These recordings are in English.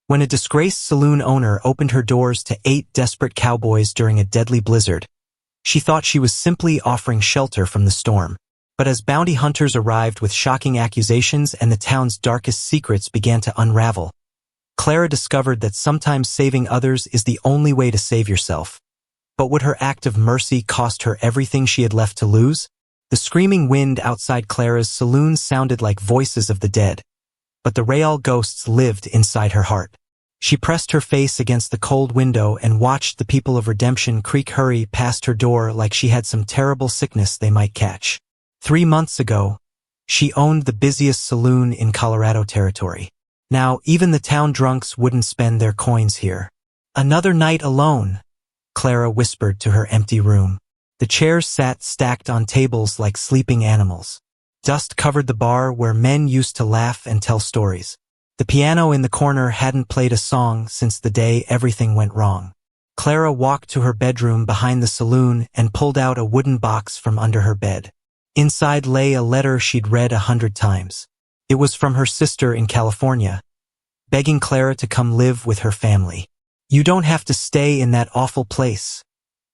When a disgraced saloon owner opened her doors to 8 desperate cowboys during a deadly blizzard, she thought she was simply offering shelter from the storm. But as bounty hunters arrived with shocking accusations and the town's darkest secrets began to unravel, Clara discovered that sometimes saving others is the only way to save yourself. But would her act of mercy cost her everything she had left to lose? The screaming wind outside Clara's saloon sounded like voices of the dead, but the real ghosts lived inside her heart. She pressed her face against the cold window and watched the people of Redemption Creek hurry past her door like she had some terrible sickness they might catch. 3 months ago, she owned the busiest saloon in Colorado territory. Now, even the town drunks wouldn't spend their coins here. "Another night alone," Clara whispered to her empty room. The chairs sat stacked on tables like sleeping animals. Dust covered the bar where men used to laugh and tell stories. The piano in the corner hadn't played a song since the day everything went wrong. Clara walked to her bedroom behind the saloon and pulled out a wooden box from under her bed. Inside lay a letter she'd read 100 times. It was from her sister in California, begging Clara to come live with her family. "You don't have to stay in that awful place,"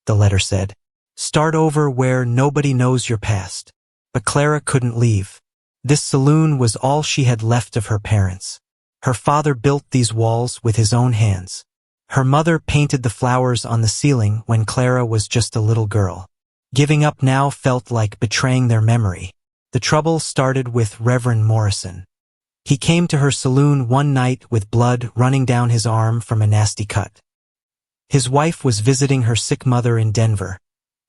the letter said. "Start over where nobody knows your past." But Clara couldn't leave. This saloon was all she had left of her parents. Her father built these walls with his own hands. Her mother painted the flowers on the ceiling when Clara was just a little girl. Giving up now felt like betraying their memory. The trouble started with Reverend Morrison. He came to her saloon one night with blood running down his arm from a nasty cut. His wife was visiting her sick mother in Denver,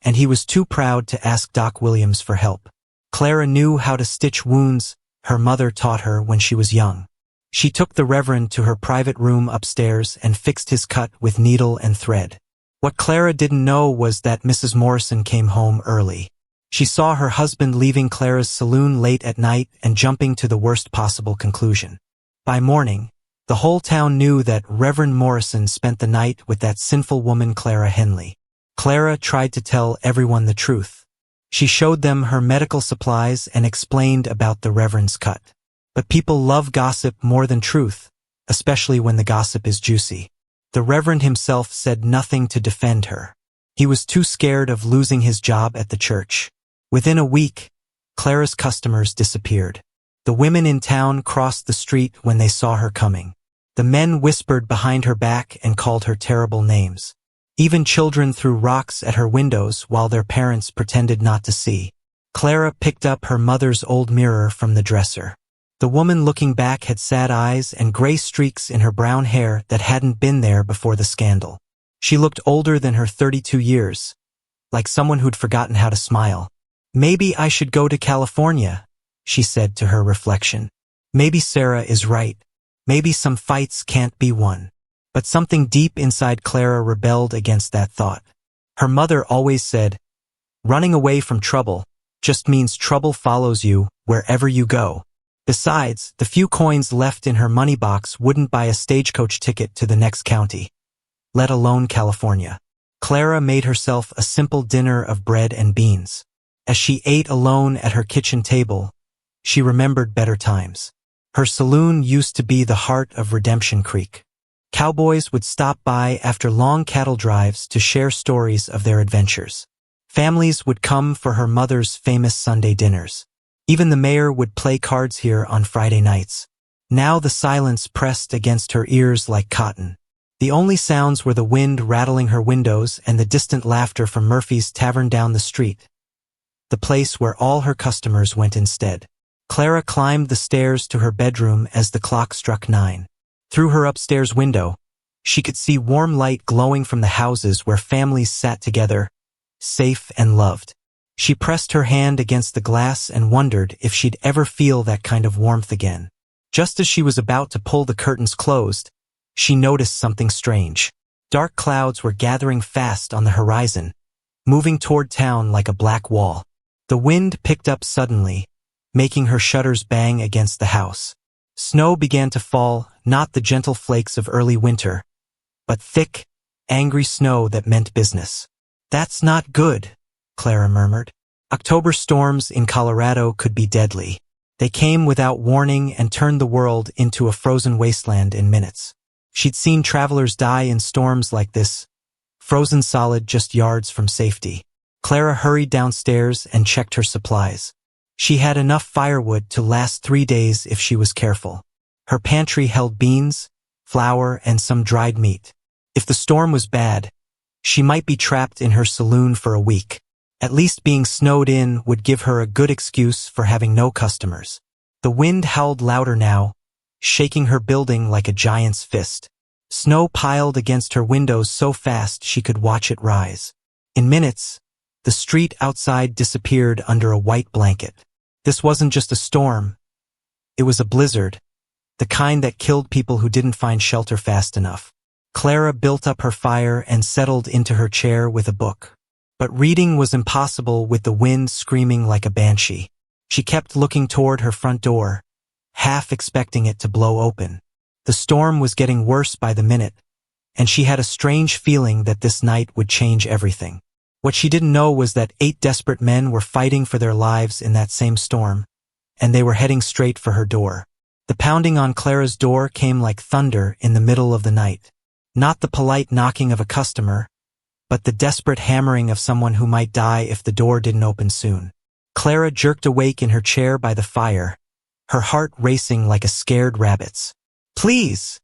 and he was too proud to ask Doc Williams for help. Clara knew how to stitch wounds her mother taught her when she was young. She took the Reverend to her private room upstairs and fixed his cut with needle and thread. What Clara didn't know was that Mrs. Morrison came home early. She saw her husband leaving Clara's saloon late at night and jumping to the worst possible conclusion. By morning, the whole town knew that Reverend Morrison spent the night with that sinful woman Clara Henley. Clara tried to tell everyone the truth. She showed them her medical supplies and explained about the Reverend's cut. But people love gossip more than truth, especially when the gossip is juicy. The Reverend himself said nothing to defend her. He was too scared of losing his job at the church. Within a week, Clara's customers disappeared. The women in town crossed the street when they saw her coming. The men whispered behind her back and called her terrible names. Even children threw rocks at her windows while their parents pretended not to see. Clara picked up her mother's old mirror from the dresser. The woman looking back had sad eyes and gray streaks in her brown hair that hadn't been there before the scandal. She looked older than her 32 years, like someone who'd forgotten how to smile. "Maybe I should go to California," she said to her reflection. "Maybe Sarah is right. Maybe some fights can't be won." But something deep inside Clara rebelled against that thought. Her mother always said, "Running away from trouble just means trouble follows you wherever you go." Besides, the few coins left in her money box wouldn't buy a stagecoach ticket to the next county, let alone California. Clara made herself a simple dinner of bread and beans. As she ate alone at her kitchen table, she remembered better times. Her saloon used to be the heart of Redemption Creek. Cowboys would stop by after long cattle drives to share stories of their adventures. Families would come for her mother's famous Sunday dinners. Even the mayor would play cards here on Friday nights. Now the silence pressed against her ears like cotton. The only sounds were the wind rattling her windows and the distant laughter from Murphy's Tavern down the street, the place where all her customers went instead. Clara climbed the stairs to her bedroom as the clock struck 9. Through her upstairs window, she could see warm light glowing from the houses where families sat together, safe and loved. She pressed her hand against the glass and wondered if she'd ever feel that kind of warmth again. Just as she was about to pull the curtains closed, she noticed something strange. Dark clouds were gathering fast on the horizon, moving toward town like a black wall. The wind picked up suddenly, making her shutters bang against the house. Snow began to fall, not the gentle flakes of early winter, but thick, angry snow that meant business. "That's not good," Clara murmured. October storms in Colorado could be deadly. They came without warning and turned the world into a frozen wasteland in minutes. She'd seen travelers die in storms like this, frozen solid just yards from safety. Clara hurried downstairs and checked her supplies. She had enough firewood to last 3 days if she was careful. Her pantry held beans, flour, and some dried meat. If the storm was bad, she might be trapped in her saloon for a week. At least being snowed in would give her a good excuse for having no customers. The wind howled louder now, shaking her building like a giant's fist. Snow piled against her windows so fast she could watch it rise. In minutes, the street outside disappeared under a white blanket. This wasn't just a storm. It was a blizzard, the kind that killed people who didn't find shelter fast enough. Clara built up her fire and settled into her chair with a book. But reading was impossible with the wind screaming like a banshee. She kept looking toward her front door, half expecting it to blow open. The storm was getting worse by the minute, and she had a strange feeling that this night would change everything. What she didn't know was that 8 desperate men were fighting for their lives in that same storm, and they were heading straight for her door. The pounding on Clara's door came like thunder in the middle of the night. Not the polite knocking of a customer, but the desperate hammering of someone who might die if the door didn't open soon. Clara jerked awake in her chair by the fire, her heart racing like a scared rabbit's. "Please!"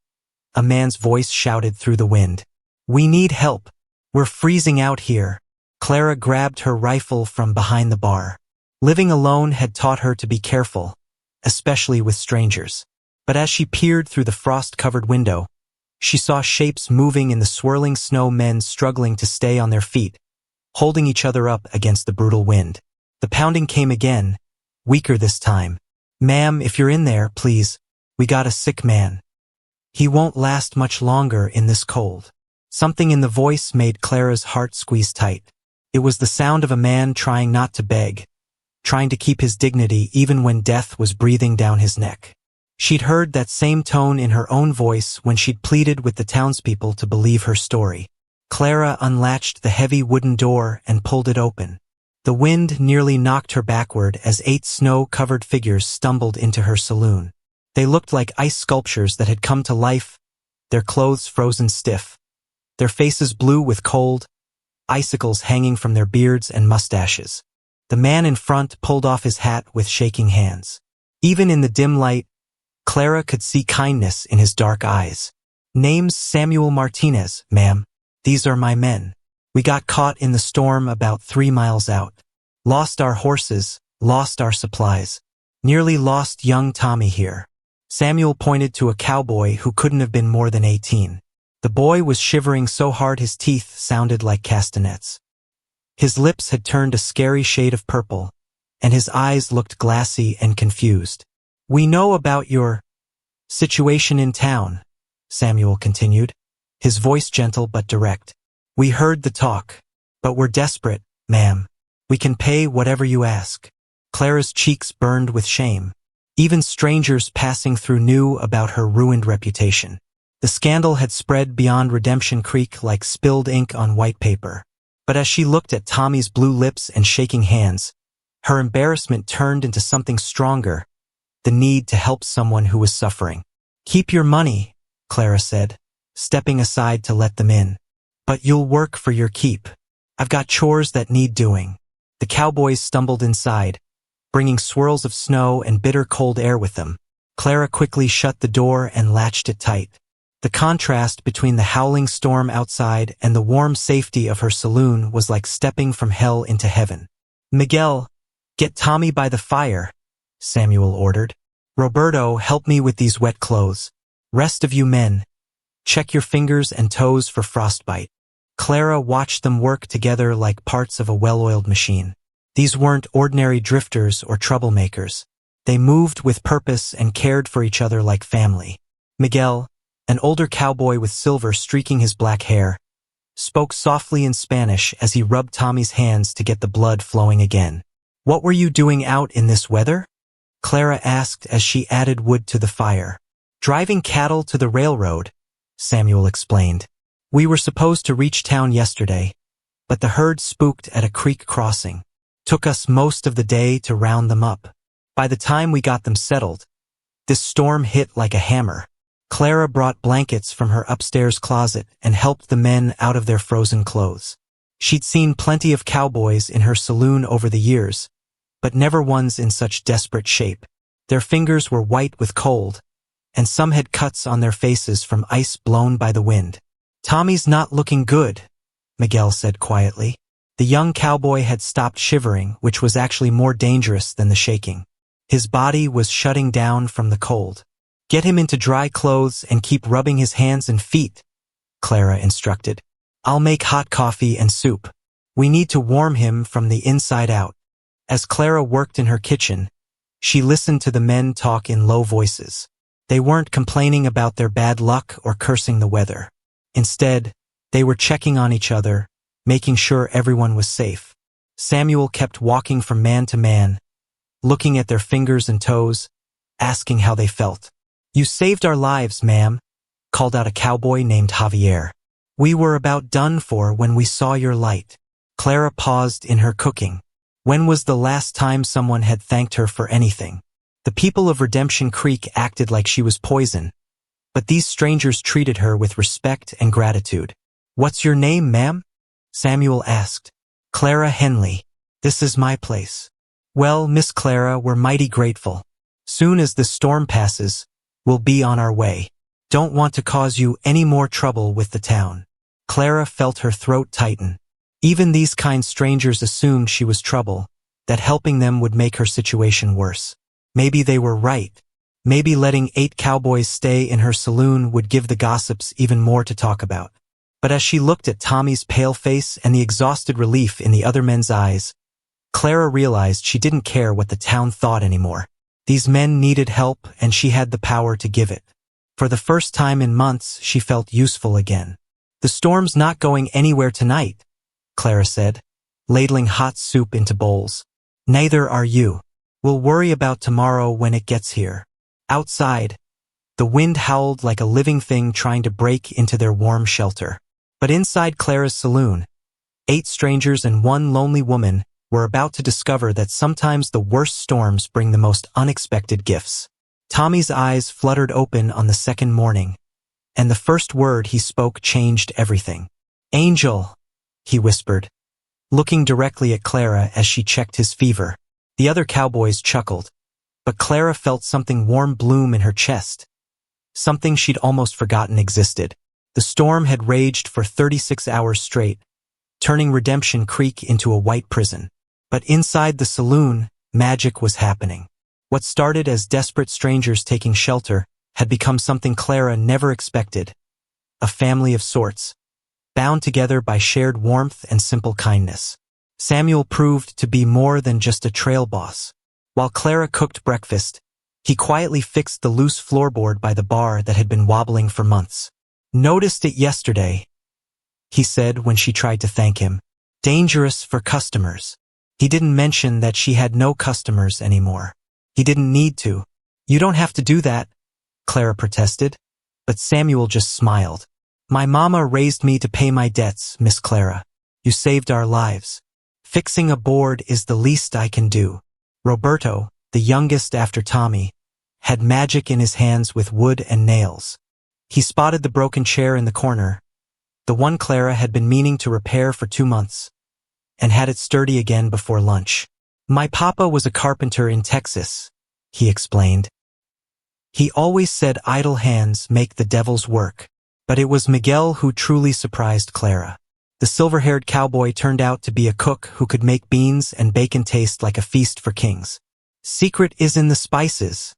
a man's voice shouted through the wind. "We need help. We're freezing out here." Clara grabbed her rifle from behind the bar. Living alone had taught her to be careful, especially with strangers. But as she peered through the frost-covered window, she saw shapes moving in the swirling snow, men struggling to stay on their feet, holding each other up against the brutal wind. The pounding came again, weaker this time. "Ma'am, if you're in there, please. We got a sick man. He won't last much longer in this cold." Something in the voice made Clara's heart squeeze tight. It was the sound of a man trying not to beg, trying to keep his dignity even when death was breathing down his neck. She'd heard that same tone in her own voice when she'd pleaded with the townspeople to believe her story. Clara unlatched the heavy wooden door and pulled it open. The wind nearly knocked her backward as 8 snow-covered figures stumbled into her saloon. They looked like ice sculptures that had come to life, their clothes frozen stiff, their faces blue with cold, icicles hanging from their beards and mustaches. The man in front pulled off his hat with shaking hands. Even in the dim light, Clara could see kindness in his dark eyes. "Name's Samuel Martinez, ma'am. These are my men. We got caught in the storm about 3 miles out. Lost our horses, lost our supplies. Nearly lost young Tommy here." Samuel pointed to a cowboy who couldn't have been more than 18. The boy was shivering so hard his teeth sounded like castanets. His lips had turned a scary shade of purple, and his eyes looked glassy and confused. "We know about your situation in town," Samuel continued, his voice gentle but direct. "We heard the talk, but we're desperate, ma'am. We can pay whatever you ask." Clara's cheeks burned with shame. Even strangers passing through knew about her ruined reputation. The scandal had spread beyond Redemption Creek like spilled ink on white paper. But as she looked at Tommy's blue lips and shaking hands, her embarrassment turned into something stronger, the need to help someone who was suffering. "Keep your money," Clara said, stepping aside to let them in. "But you'll work for your keep. I've got chores that need doing." The cowboys stumbled inside, bringing swirls of snow and bitter cold air with them. Clara quickly shut the door and latched it tight. The contrast between the howling storm outside and the warm safety of her saloon was like stepping from hell into heaven. "Miguel, get Tommy by the fire," Samuel ordered. "Roberto, help me with these wet clothes. Rest of you men, check your fingers and toes for frostbite." Clara watched them work together like parts of a well-oiled machine. These weren't ordinary drifters or troublemakers. They moved with purpose and cared for each other like family. Miguel, an older cowboy with silver streaking his black hair, spoke softly in Spanish as he rubbed Tommy's hands to get the blood flowing again. "What were you doing out in this weather?" Clara asked as she added wood to the fire. "Driving cattle to the railroad," Samuel explained. "We were supposed to reach town yesterday, but the herd spooked at a creek crossing. Took us most of the day to round them up. By the time we got them settled, this storm hit like a hammer. Clara brought blankets from her upstairs closet and helped the men out of their frozen clothes. She'd seen plenty of cowboys in her saloon over the years, but never ones in such desperate shape. Their fingers were white with cold, and some had cuts on their faces from ice blown by the wind. "Tommy's not looking good," Miguel said quietly. The young cowboy had stopped shivering, which was actually more dangerous than the shaking. His body was shutting down from the cold. "Get him into dry clothes and keep rubbing his hands and feet," Clara instructed. "I'll make hot coffee and soup. We need to warm him from the inside out." As Clara worked in her kitchen, she listened to the men talk in low voices. They weren't complaining about their bad luck or cursing the weather. Instead, they were checking on each other, making sure everyone was safe. Samuel kept walking from man to man, looking at their fingers and toes, asking how they felt. "You saved our lives, ma'am," called out a cowboy named Javier. "We were about done for when we saw your light." Clara paused in her cooking. When was the last time someone had thanked her for anything? The people of Redemption Creek acted like she was poison, but these strangers treated her with respect and gratitude. "What's your name, ma'am?" Samuel asked. "Clara Henley. This is my place." "Well, Miss Clara, we're mighty grateful. Soon as this storm passes, we'll be on our way. Don't want to cause you any more trouble with the town." Clara felt her throat tighten. Even these kind strangers assumed she was trouble, that helping them would make her situation worse. Maybe they were right. Maybe letting 8 cowboys stay in her saloon would give the gossips even more to talk about. But as she looked at Tommy's pale face and the exhausted relief in the other men's eyes, Clara realized she didn't care what the town thought anymore. These men needed help, and she had the power to give it. For the first time in months, she felt useful again. "The storm's not going anywhere tonight," Clara said, ladling hot soup into bowls. "Neither are you. We'll worry about tomorrow when it gets here." Outside, the wind howled like a living thing trying to break into their warm shelter. But inside Clara's saloon, 8 strangers and 1 lonely woman were about to discover that sometimes the worst storms bring the most unexpected gifts. Tommy's eyes fluttered open on the second morning, and the first word he spoke changed everything. "Angel," he whispered, looking directly at Clara as she checked his fever. The other cowboys chuckled, but Clara felt something warm bloom in her chest, something she'd almost forgotten existed. The storm had raged for 36 hours straight, turning Redemption Creek into a white prison. But inside the saloon, magic was happening. What started as desperate strangers taking shelter had become something Clara never expected, a family of sorts, bound together by shared warmth and simple kindness. Samuel proved to be more than just a trail boss. While Clara cooked breakfast, he quietly fixed the loose floorboard by the bar that had been wobbling for months. "Noticed it yesterday," he said when she tried to thank him. "Dangerous for customers." He didn't mention that she had no customers anymore. He didn't need to. "You don't have to do that," Clara protested, but Samuel just smiled. "My mama raised me to pay my debts, Miss Clara. You saved our lives. Fixing a board is the least I can do." Roberto, the youngest after Tommy, had magic in his hands with wood and nails. He spotted the broken chair in the corner, the one Clara had been meaning to repair for 2 months, and had it sturdy again before lunch. "My papa was a carpenter in Texas," he explained. "He always said idle hands make the devil's work." But it was Miguel who truly surprised Clara. The silver-haired cowboy turned out to be a cook who could make beans and bacon taste like a feast for kings. "Secret is in the spices,"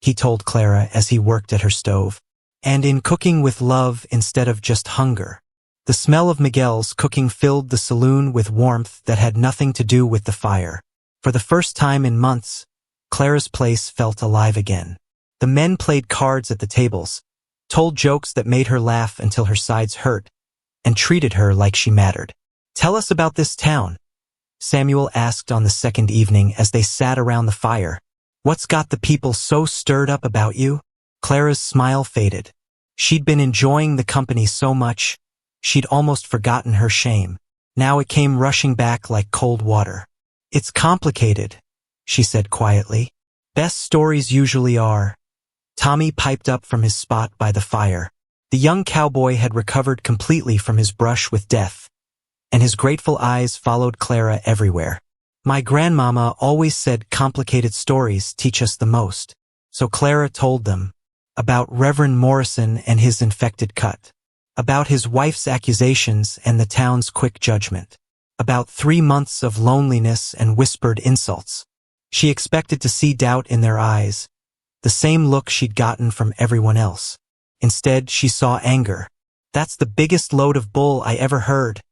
he told Clara as he worked at her stove, "and in cooking with love instead of just hunger." The smell of Miguel's cooking filled the saloon with warmth that had nothing to do with the fire. For the first time in months, Clara's place felt alive again. The men played cards at the tables, told jokes that made her laugh until her sides hurt, and treated her like she mattered. "Tell us about this town," Samuel asked on the second evening as they sat around the fire. "What's got the people so stirred up about you?" Clara's smile faded. She'd been enjoying the company so much, she'd almost forgotten her shame. Now it came rushing back like cold water. "It's complicated," she said quietly. "Best stories usually are. Tommy piped up from his spot by the fire. The young cowboy had recovered completely from his brush with death, and his grateful eyes followed Clara everywhere. My grandmama always said complicated stories teach us the most, so Clara told them about Reverend Morrison and his infected cut, about his wife's accusations and the town's quick judgment, about 3 months of loneliness and whispered insults. She expected to see doubt in their eyes, the same look she'd gotten from everyone else. Instead, she saw anger. "That's the biggest load of bull I ever heard,"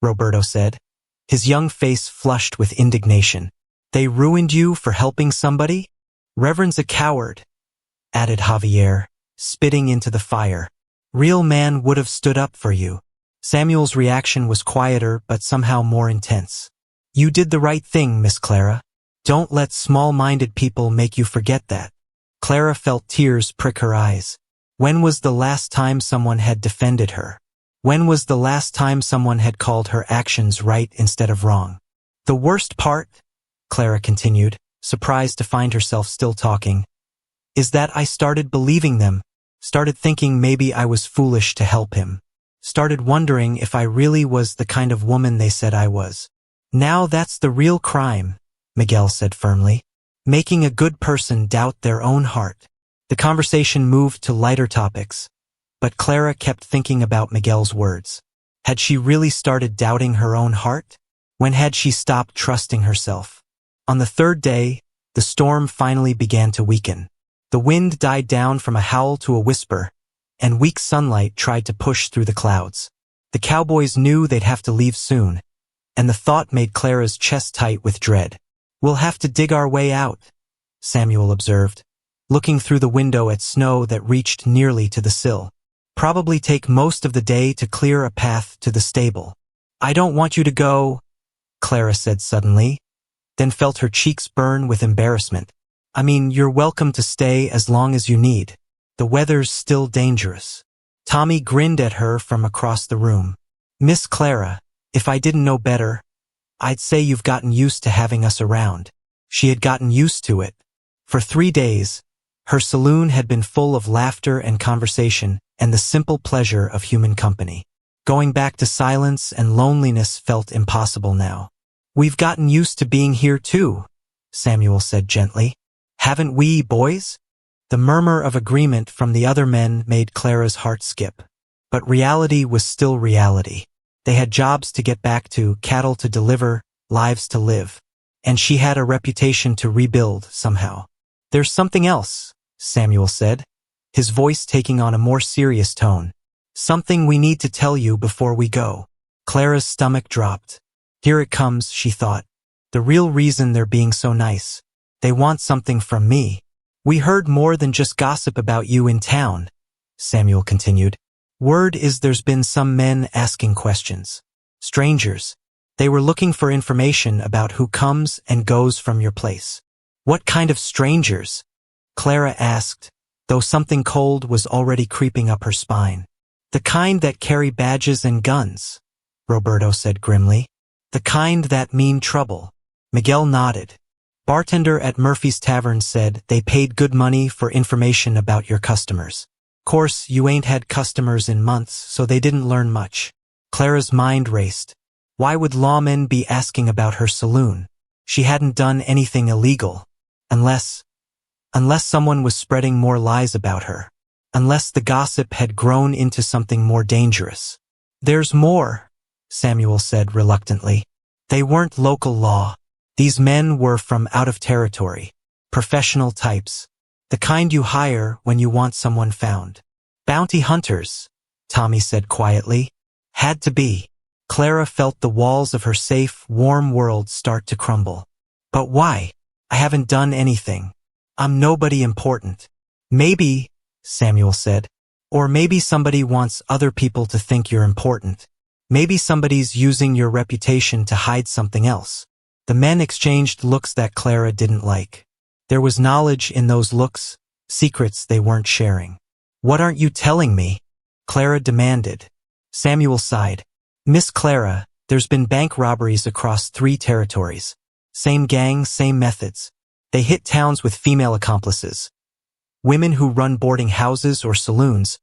Roberto said, his young face flushed with indignation. "They ruined you for helping somebody? Reverend's a coward," added Javier, spitting into the fire. "Real man would have stood up for you." Samuel's reaction was quieter but somehow more intense. "You did the right thing, Miss Clara. Don't let small-minded people make you forget that." Clara felt tears prick her eyes. When was the last time someone had defended her? When was the last time someone had called her actions right instead of wrong? "The worst part," Clara continued, surprised to find herself still talking, "is that I started believing them, started thinking maybe I was foolish to help him, started wondering if I really was the kind of woman they said I was. Now that's the real crime," Miguel said firmly, "making a good person doubt their own heart." The conversation moved to lighter topics, but Clara kept thinking about Miguel's words. Had she really started doubting her own heart? When had she stopped trusting herself? On the 3rd day, the storm finally began to weaken. The wind died down from a howl to a whisper, and weak sunlight tried to push through the clouds. The cowboys knew they'd have to leave soon, and the thought made Clara's chest tight with dread. "We'll have to dig our way out," Samuel observed, looking through the window at snow that reached nearly to the sill. "Probably take most of the day to clear a path to the stable." "I don't want you to go," Clara said suddenly, then felt her cheeks burn with embarrassment. "I mean, you're welcome to stay as long as you need. The weather's still dangerous." Tommy grinned at her from across the room. "Miss Clara, if I didn't know better, I'd say you've gotten used to having us around." She had gotten used to it. For 3 days, her saloon had been full of laughter and conversation and the simple pleasure of human company. Going back to silence and loneliness felt impossible now. "We've gotten used to being here too," Samuel said gently. "Haven't we, boys?" The murmur of agreement from the other men made Clara's heart skip. But reality was still reality. They had jobs to get back to, cattle to deliver, lives to live. And she had a reputation to rebuild somehow. "There's something else," Samuel said, his voice taking on a more serious tone. "Something we need to tell you before we go." Clara's stomach dropped. Here it comes, she thought. The real reason they're being so nice. They want something from me. "We heard more than just gossip about you in town," Samuel continued. "Word is there's been some men asking questions. Strangers. They were looking for information about who comes and goes from your place." "What kind of strangers?" Clara asked, though something cold was already creeping up her spine. "The kind that carry badges and guns," Roberto said grimly. "The kind that mean trouble." Miguel nodded. "Bartender at Murphy's Tavern said they paid good money for information about your customers. Course, you ain't had customers in months, so they didn't learn much." Clara's mind raced. Why would lawmen be asking about her saloon? She hadn't done anything illegal. Unless someone was spreading more lies about her. Unless the gossip had grown into something more dangerous. "There's more," Samuel said reluctantly. They weren't local law. These men were from out of territory. Professional types. The kind you hire when you want someone found. "Bounty hunters," Tommy said quietly. "Had to be." Clara felt the walls of her safe, warm world start to crumble. "But why? I haven't done anything. I'm nobody important." "Maybe," Samuel said. "Or maybe somebody wants other people to think you're important. Maybe somebody's using your reputation to hide something else." The men exchanged looks that Clara didn't like. There was knowledge in those looks, secrets they weren't sharing. "What aren't you telling me?" Clara demanded. Samuel sighed. "Miss Clara, there's been bank robberies across 3 territories. Same gang, same methods. They hit towns with female accomplices. women who run boarding houses or saloons,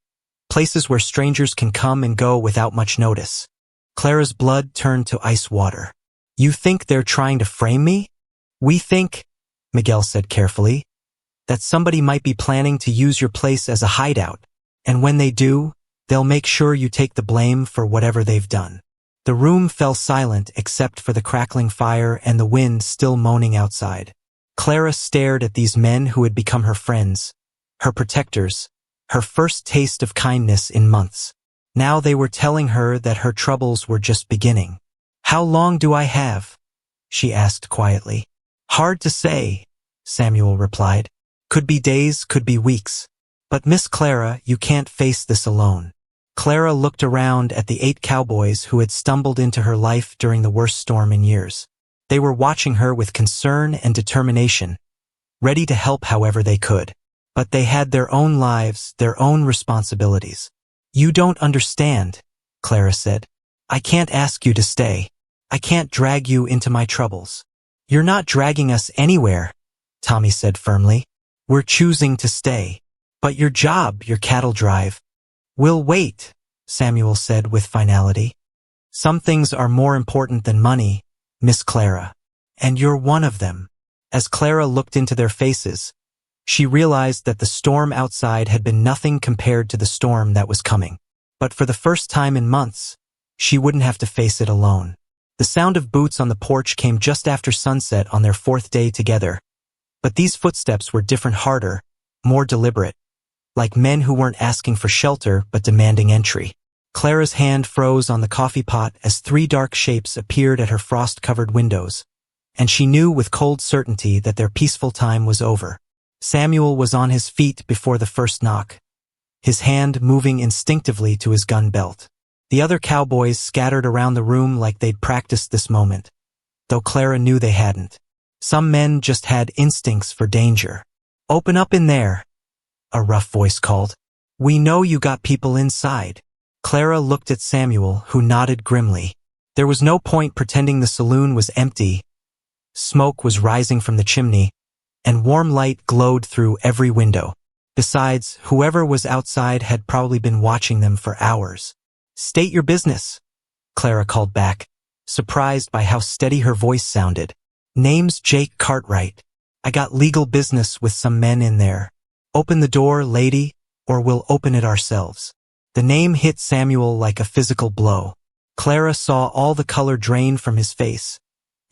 places where strangers can come and go without much notice. Clara's blood turned to ice water. You think they're trying to frame me? We think, Miguel said carefully, that somebody might be planning to use your place as a hideout, and when they do, they'll make sure you take the blame for whatever they've done. The room fell silent except for the crackling fire and the wind still moaning outside. Clara stared at these men who had become her friends, her protectors, her first taste of kindness in months. Now they were telling her that her troubles were just beginning. How long do I have? She asked quietly. Hard to say, Samuel replied. Could be days, could be weeks. But Miss Clara, you can't face this alone. Clara looked around at the 8 cowboys who had stumbled into her life during the worst storm in years. They were watching her with concern and determination, ready to help however they could. But they had their own lives, their own responsibilities. You don't understand, Clara said. I can't ask you to stay. I can't drag you into my troubles. You're not dragging us anywhere, Tommy said firmly. We're choosing to stay. But your job, your cattle drive. We'll wait, Samuel said with finality. Some things are more important than money, Miss Clara. And you're one of them. As Clara looked into their faces, she realized that the storm outside had been nothing compared to the storm that was coming. But for the first time in months, she wouldn't have to face it alone. The sound of boots on the porch came just after sunset on their 4th day together. But these footsteps were different, harder, more deliberate, like men who weren't asking for shelter but demanding entry. Clara's hand froze on the coffee pot as 3 dark shapes appeared at her frost-covered windows, and she knew with cold certainty that their peaceful time was over. Samuel was on his feet before the first knock, his hand moving instinctively to his gun belt. The other cowboys scattered around the room like they'd practiced this moment, though Clara knew they hadn't. Some men just had instincts for danger. Open up in there, a rough voice called. We know you got people inside. Clara looked at Samuel, who nodded grimly. There was no point pretending the saloon was empty. Smoke was rising from the chimney, and warm light glowed through every window. Besides, whoever was outside had probably been watching them for hours. State your business, Clara called back, surprised by how steady her voice sounded. Name's Jake Cartwright. I got legal business with some men in there. Open the door, lady, or we'll open it ourselves. The name hit Samuel like a physical blow. Clara saw all the color drain from his face,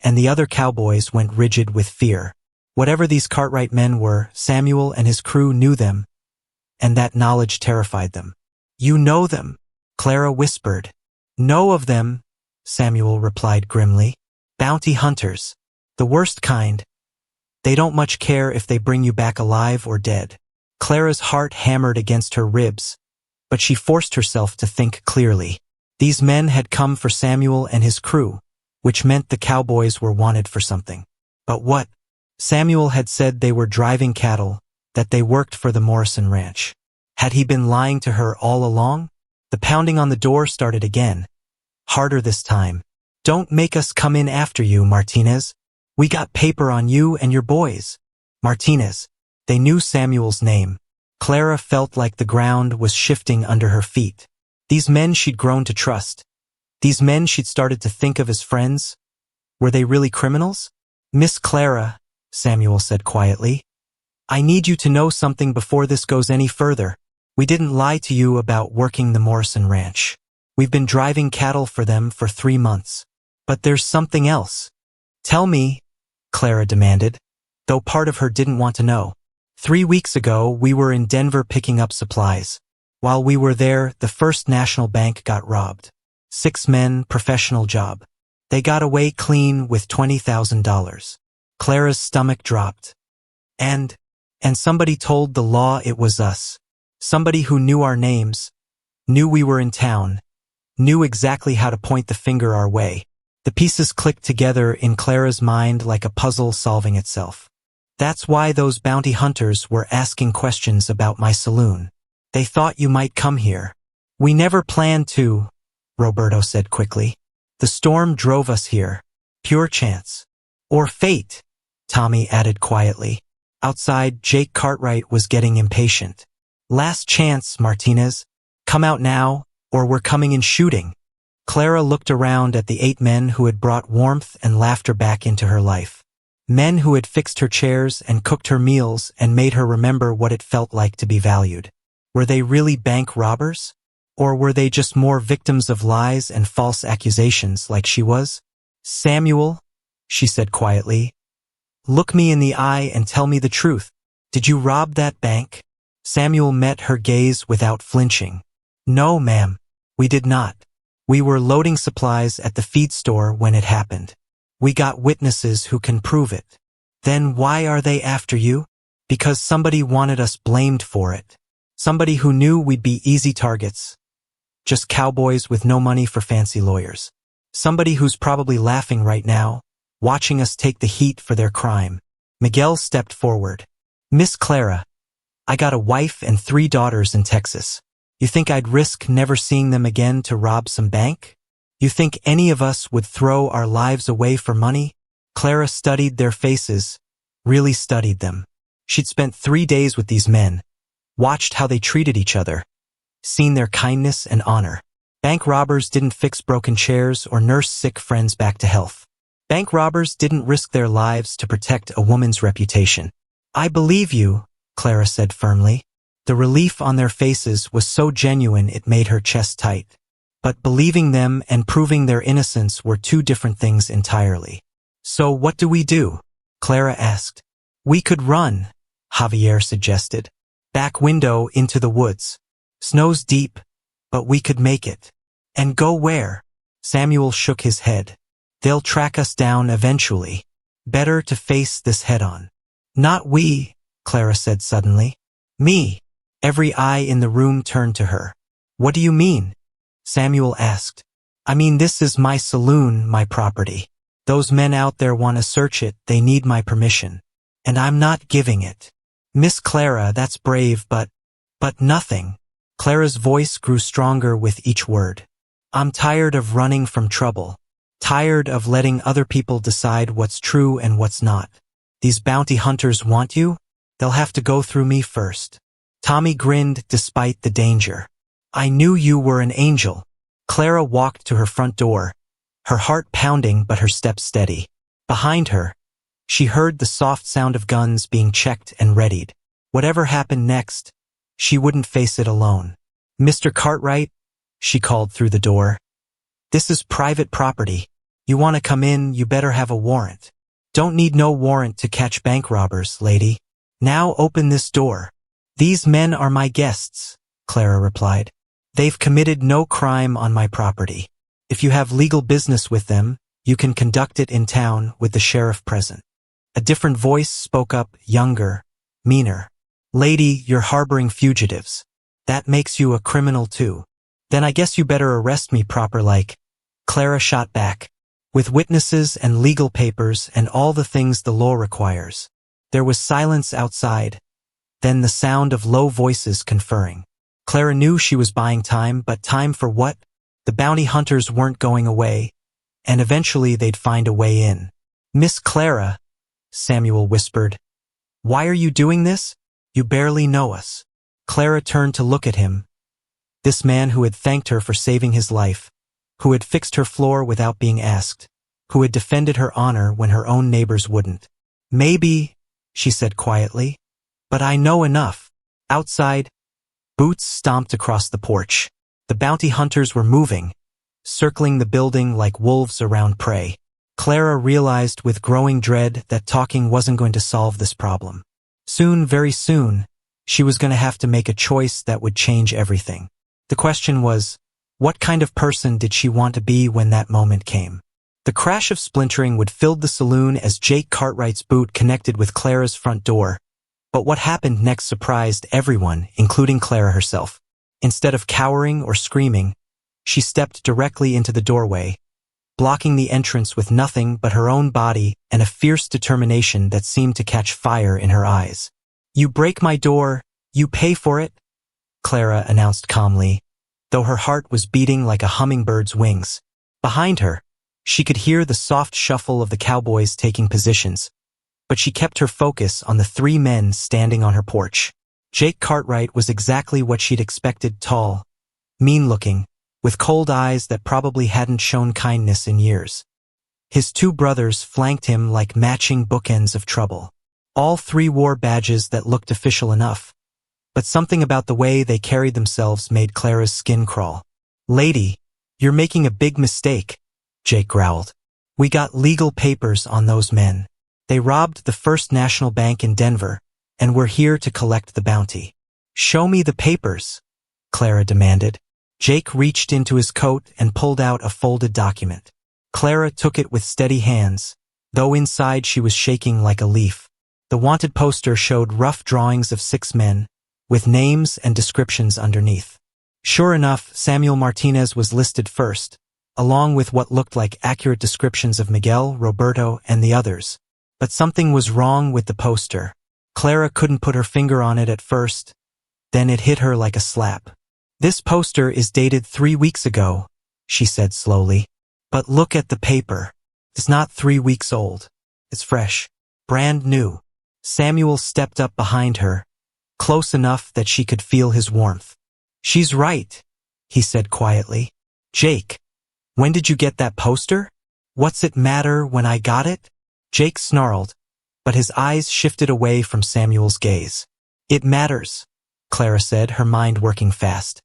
and the other cowboys went rigid with fear. Whatever these Cartwright men were, Samuel and his crew knew them, and that knowledge terrified them. You know them, Clara whispered. Know of them, Samuel replied grimly. Bounty hunters. The worst kind. They don't much care if they bring you back alive or dead. Clara's heart hammered against her ribs, but she forced herself to think clearly. These men had come for Samuel and his crew, which meant the cowboys were wanted for something. But what? Samuel had said they were driving cattle, that they worked for the Morrison Ranch. Had he been lying to her all along? The pounding on the door started again, harder this time. Don't make us come in after you, Martinez. We got paper on you and your boys. Martinez. They knew Samuel's name. Clara felt like the ground was shifting under her feet. These men she'd grown to trust. These men she'd started to think of as friends. Were they really criminals? Miss Clara, Samuel said quietly, I need you to know something before this goes any further. We didn't lie to you about working the Morrison Ranch. We've been driving cattle for them for 3 months. But there's something else. Tell me, Clara demanded, though part of her didn't want to know. 3 weeks ago, we were in Denver picking up supplies. While we were there, the First National Bank got robbed. 6 men, professional job. They got away clean with $20,000. Clara's stomach dropped. And somebody told the law it was us. Somebody who knew our names, knew we were in town, knew exactly how to point the finger our way. The pieces clicked together in Clara's mind like a puzzle solving itself. That's why those bounty hunters were asking questions about my saloon. They thought you might come here. We never planned to, Roberto said quickly. The storm drove us here. Pure chance. Or fate, Tommy added quietly. Outside, Jake Cartwright was getting impatient. "Last chance, Martinez. Come out now, or we're coming in shooting." Clara looked around at the 8 men who had brought warmth and laughter back into her life. Men who had fixed her chairs and cooked her meals and made her remember what it felt like to be valued. Were they really bank robbers? Or were they just more victims of lies and false accusations like she was? "Samuel," she said quietly, "look me in the eye and tell me the truth. Did you rob that bank?" Samuel met her gaze without flinching. "No, ma'am, we did not. We were loading supplies at the feed store when it happened. We got witnesses who can prove it." "Then why are they after you?" "Because somebody wanted us blamed for it. Somebody who knew we'd be easy targets. Just cowboys with no money for fancy lawyers. Somebody who's probably laughing right now, watching us take the heat for their crime." Miguel stepped forward. "Miss Clara, I got a wife and 3 daughters in Texas. You think I'd risk never seeing them again to rob some bank? You think any of us would throw our lives away for money?" Clara studied their faces, really studied them. She'd spent 3 days with these men, watched how they treated each other, seen their kindness and honor. Bank robbers didn't fix broken chairs or nurse sick friends back to health. Bank robbers didn't risk their lives to protect a woman's reputation. "I believe you," Clara said firmly. The relief on their faces was so genuine it made her chest tight. But believing them and proving their innocence were 2 different things entirely. "So what do we do?" Clara asked. "We could run," Javier suggested. "Back window into the woods. Snow's deep, but we could make it." "And go where?" Samuel shook his head. "They'll track us down eventually. Better to face this head-on." "Not we," Clara said suddenly. "Me." Every eye in the room turned to her. "What do you mean?" Samuel asked. "I mean, this is my saloon, my property. Those men out there want to search it, they need my permission. And I'm not giving it." "Miss Clara, that's brave, but nothing." Clara's voice grew stronger with each word. "I'm tired of running from trouble. Tired of letting other people decide what's true and what's not. These bounty hunters want you? They'll have to go through me first." Tommy grinned despite the danger. "I knew you were an angel." Clara walked to her front door, her heart pounding but her steps steady. Behind her, she heard the soft sound of guns being checked and readied. Whatever happened next, she wouldn't face it alone. "Mr. Cartwright," she called through the door. "This is private property. You want to come in, you better have a warrant." "Don't need no warrant to catch bank robbers, lady. Now open this door." "These men are my guests," Clara replied. "They've committed no crime on my property. If you have legal business with them, you can conduct it in town with the sheriff present." A different voice spoke up, younger, meaner. "Lady, you're harboring fugitives. That makes you a criminal too. Then I guess you better arrest me proper like." Clara shot back. "With witnesses and legal papers and all the things the law requires." There was silence outside, then the sound of low voices conferring. Clara knew she was buying time, but time for what? The bounty hunters weren't going away, and eventually they'd find a way in. "Miss Clara," Samuel whispered, "why are you doing this? You barely know us." Clara turned to look at him. This man who had thanked her for saving his life, who had fixed her floor without being asked, who had defended her honor when her own neighbors wouldn't. "Maybe," she said quietly, "but I know enough." Outside, boots stomped across the porch. The bounty hunters were moving, circling the building like wolves around prey. Clara realized with growing dread that talking wasn't going to solve this problem. Soon, very soon, she was going to have to make a choice that would change everything. The question was, what kind of person did she want to be when that moment came? The crash of splintering would fill the saloon as Jake Cartwright's boot connected with Clara's front door. But what happened next surprised everyone, including Clara herself. Instead of cowering or screaming, she stepped directly into the doorway, blocking the entrance with nothing but her own body and a fierce determination that seemed to catch fire in her eyes. "You break my door, you pay for it," Clara announced calmly, though her heart was beating like a hummingbird's wings. Behind her, she could hear the soft shuffle of the Cowboys taking positions, but she kept her focus on the three men standing on her porch. Jake Cartwright was exactly what she'd expected: tall, mean-looking, with cold eyes that probably hadn't shown kindness in years. His two brothers flanked him like matching bookends of trouble. All three wore badges that looked official enough, but something about the way they carried themselves made Clara's skin crawl. "Lady, you're making a big mistake," Jake growled. "We got legal papers on those men. They robbed the First National Bank in Denver, and we're here to collect the bounty." "Show me the papers," Clara demanded. Jake reached into his coat and pulled out a folded document. Clara took it with steady hands, though inside she was shaking like a leaf. The wanted poster showed rough drawings of 6 men, with names and descriptions underneath. Sure enough, Samuel Martinez was listed first, along with what looked like accurate descriptions of Miguel, Roberto, and the others. But something was wrong with the poster. Clara couldn't put her finger on it at first, then it hit her like a slap. "This poster is dated 3 weeks ago," she said slowly. "But look at the paper. It's not 3 weeks old. It's fresh. Brand new." Samuel stepped up behind her, close enough that she could feel his warmth. "She's right," he said quietly. "Jake, when did you get that poster?" "What's it matter when I got it?" Jake snarled, but his eyes shifted away from Samuel's gaze. "It matters," Clara said, her mind working fast.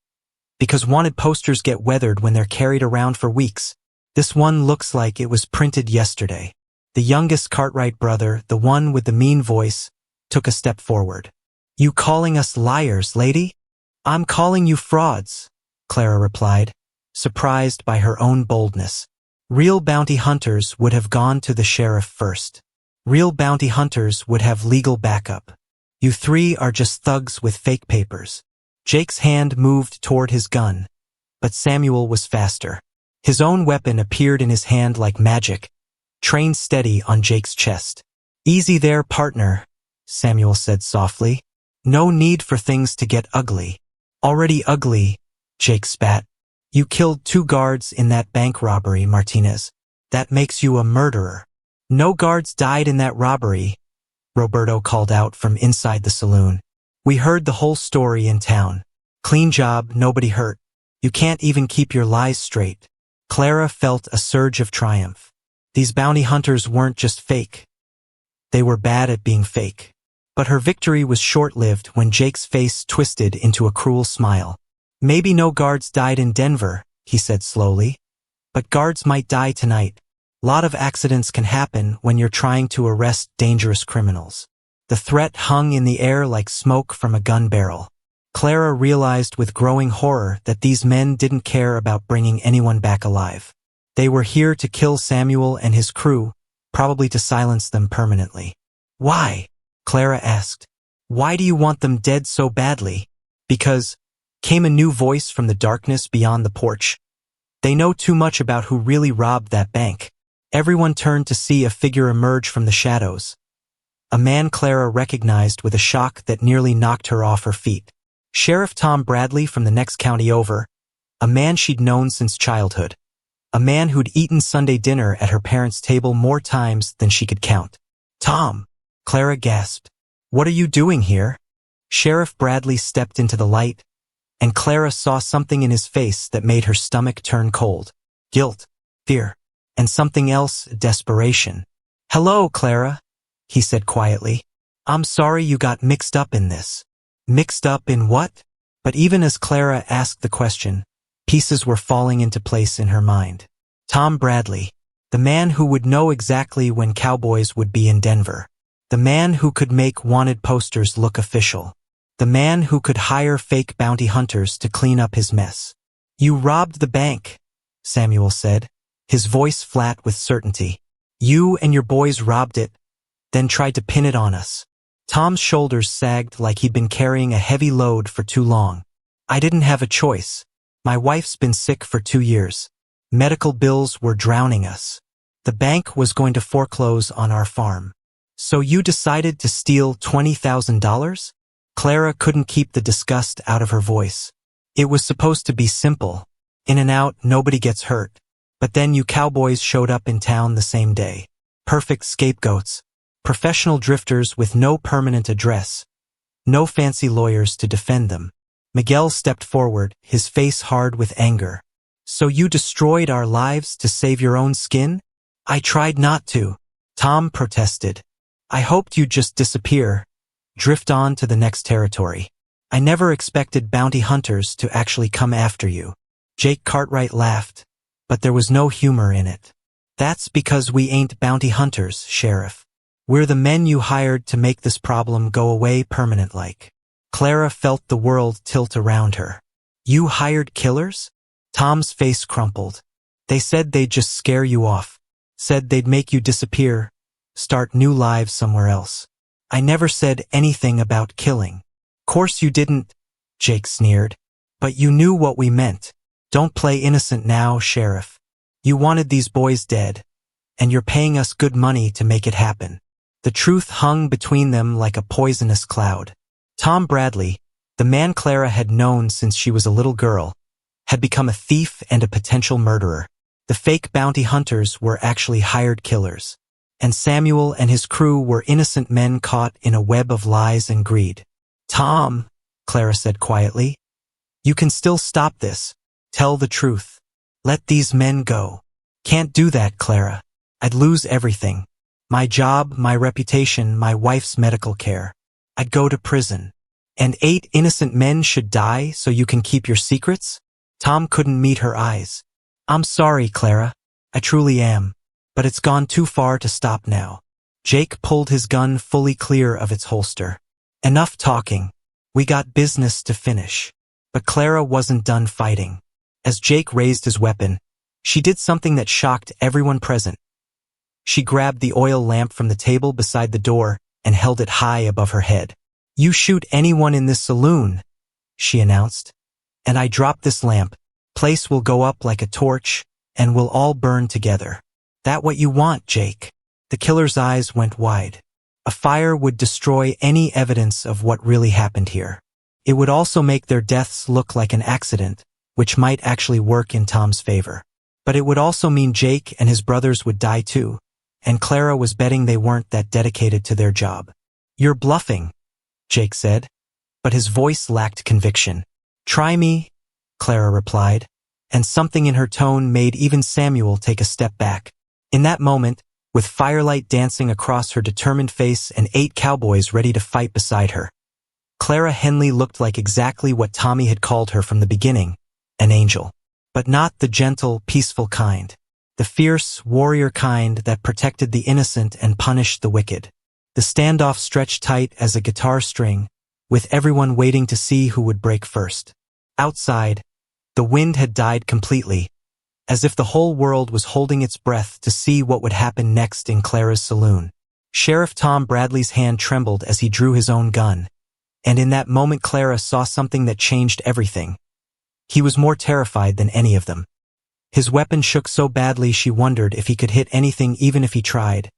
"Because wanted posters get weathered when they're carried around for weeks. This one looks like it was printed yesterday." The youngest Cartwright brother, the one with the mean voice, took a step forward. "You calling us liars, lady?" "I'm calling you frauds," Clara replied, surprised by her own boldness. "Real bounty hunters would have gone to the sheriff first. Real bounty hunters would have legal backup. You three are just thugs with fake papers." Jake's hand moved toward his gun, but Samuel was faster. His own weapon appeared in his hand like magic, trained steady on Jake's chest. "Easy there, partner," Samuel said softly. "No need for things to get ugly." "Already ugly," Jake spat. "You killed 2 guards in that bank robbery, Martinez. That makes you a murderer." "No guards died in that robbery," Roberto called out from inside the saloon. "We heard the whole story in town. Clean job, nobody hurt. You can't even keep your lies straight." Clara felt a surge of triumph. These bounty hunters weren't just fake. They were bad at being fake. But her victory was short-lived when Jake's face twisted into a cruel smile. "Maybe no guards died in Denver," he said slowly. "But guards might die tonight. Lot of accidents can happen when you're trying to arrest dangerous criminals." The threat hung in the air like smoke from a gun barrel. Clara realized with growing horror that these men didn't care about bringing anyone back alive. They were here to kill Samuel and his crew, probably to silence them permanently. "Why?" Clara asked. "Why do you want them dead so badly?" "Because," came a new voice from the darkness beyond the porch. "They know too much about who really robbed that bank." Everyone turned to see a figure emerge from the shadows. A man Clara recognized with a shock that nearly knocked her off her feet. Sheriff Tom Bradley from the next county over, a man she'd known since childhood. A man who'd eaten Sunday dinner at her parents' table more times than she could count. "Tom," Clara gasped. "What are you doing here?" Sheriff Bradley stepped into the light, and Clara saw something in his face that made her stomach turn cold. Guilt, fear, and something else, desperation. "Hello, Clara," he said quietly. "I'm sorry you got mixed up in this." Mixed up in what? But even as Clara asked the question, pieces were falling into place in her mind. Tom Bradley, the man who would know exactly when Cowboys would be in Denver. The man who could make wanted posters look official. The man who could hire fake bounty hunters to clean up his mess. "You robbed the bank," Samuel said, his voice flat with certainty. "You and your boys robbed it, then tried to pin it on us." Tom's shoulders sagged like he'd been carrying a heavy load for too long. "I didn't have a choice. My wife's been sick for 2 years. Medical bills were drowning us. The bank was going to foreclose on our farm. So you decided to steal $20,000? Clara couldn't keep the disgust out of her voice. "It was supposed to be simple. In and out, nobody gets hurt. But then you Cowboys showed up in town the same day. Perfect scapegoats. Professional drifters with no permanent address. No fancy lawyers to defend them. Miguel stepped forward, his face hard with anger. So you destroyed our lives to save your own skin? I tried not to. Tom protested. I hoped you'd just disappear, drift on to the next territory. I never expected bounty hunters to actually come after you. Jake Cartwright laughed, but there was no humor in it. That's because we ain't bounty hunters, Sheriff. We're the men you hired to make this problem go away permanent-like. Clara felt the world tilt around her. You hired killers? Tom's face crumpled. They said they'd just scare you off. Said they'd make you disappear, start new lives somewhere else. I never said anything about killing. Course you didn't, Jake sneered. But you knew what we meant. Don't play innocent now, Sheriff. You wanted these boys dead, and you're paying us good money to make it happen. The truth hung between them like a poisonous cloud. Tom Bradley, the man Clara had known since she was a little girl, had become a thief and a potential murderer. The fake bounty hunters were actually hired killers, and Samuel and his crew were innocent men caught in a web of lies and greed. Tom, Clara said quietly, you can still stop this. Tell the truth. Let these men go. Can't do that, Clara. I'd lose everything. My job, my reputation, my wife's medical care. I'd go to prison. And 8 innocent men should die so you can keep your secrets? Tom couldn't meet her eyes. I'm sorry, Clara. I truly am. But it's gone too far to stop now. Jake pulled his gun fully clear of its holster. Enough talking. We got business to finish. But Clara wasn't done fighting. As Jake raised his weapon, she did something that shocked everyone present. She grabbed the oil lamp from the table beside the door and held it high above her head. You shoot anyone in this saloon, she announced. And I drop this lamp. Place will go up like a torch, and we'll all burn together. That what you want, Jake? The killer's eyes went wide. A fire would destroy any evidence of what really happened here. It would also make their deaths look like an accident, which might actually work in Tom's favor. But it would also mean Jake and his brothers would die too, and Clara was betting they weren't that dedicated to their job. You're bluffing, Jake said, but his voice lacked conviction. Try me, Clara replied, and something in her tone made even Samuel take a step back. In that moment, with firelight dancing across her determined face and 8 cowboys ready to fight beside her, Clara Henley looked like exactly what Tommy had called her from the beginning, an angel. But not the gentle, peaceful kind. The fierce, warrior kind that protected the innocent and punished the wicked. The standoff stretched tight as a guitar string, with everyone waiting to see who would break first. Outside, the wind had died completely, as if the whole world was holding its breath to see what would happen next in Clara's saloon. Sheriff Tom Bradley's hand trembled as he drew his own gun, and in that moment Clara saw something that changed everything. He was more terrified than any of them. His weapon shook so badly she wondered if he could hit anything even if he tried,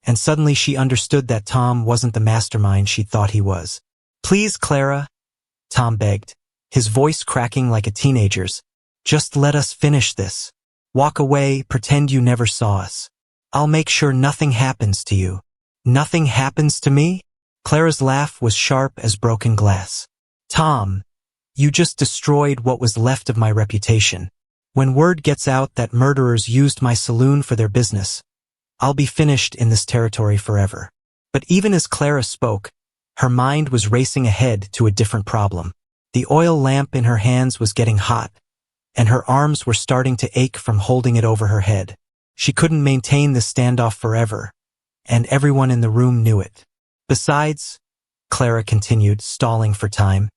and suddenly she understood that Tom wasn't the mastermind she thought he was. Please, Clara, Tom begged, his voice cracking like a teenager's. Just let us finish this. Walk away, pretend you never saw us. I'll make sure nothing happens to you. Nothing happens to me? Clara's laugh was sharp as broken glass. Tom, you just destroyed what was left of my reputation. When word gets out that murderers used my saloon for their business, I'll be finished in this territory forever. But even as Clara spoke, her mind was racing ahead to a different problem. The oil lamp in her hands was getting hot, and her arms were starting to ache from holding it over her head. She couldn't maintain this standoff forever, and everyone in the room knew it. Besides, Clara continued, stalling for time,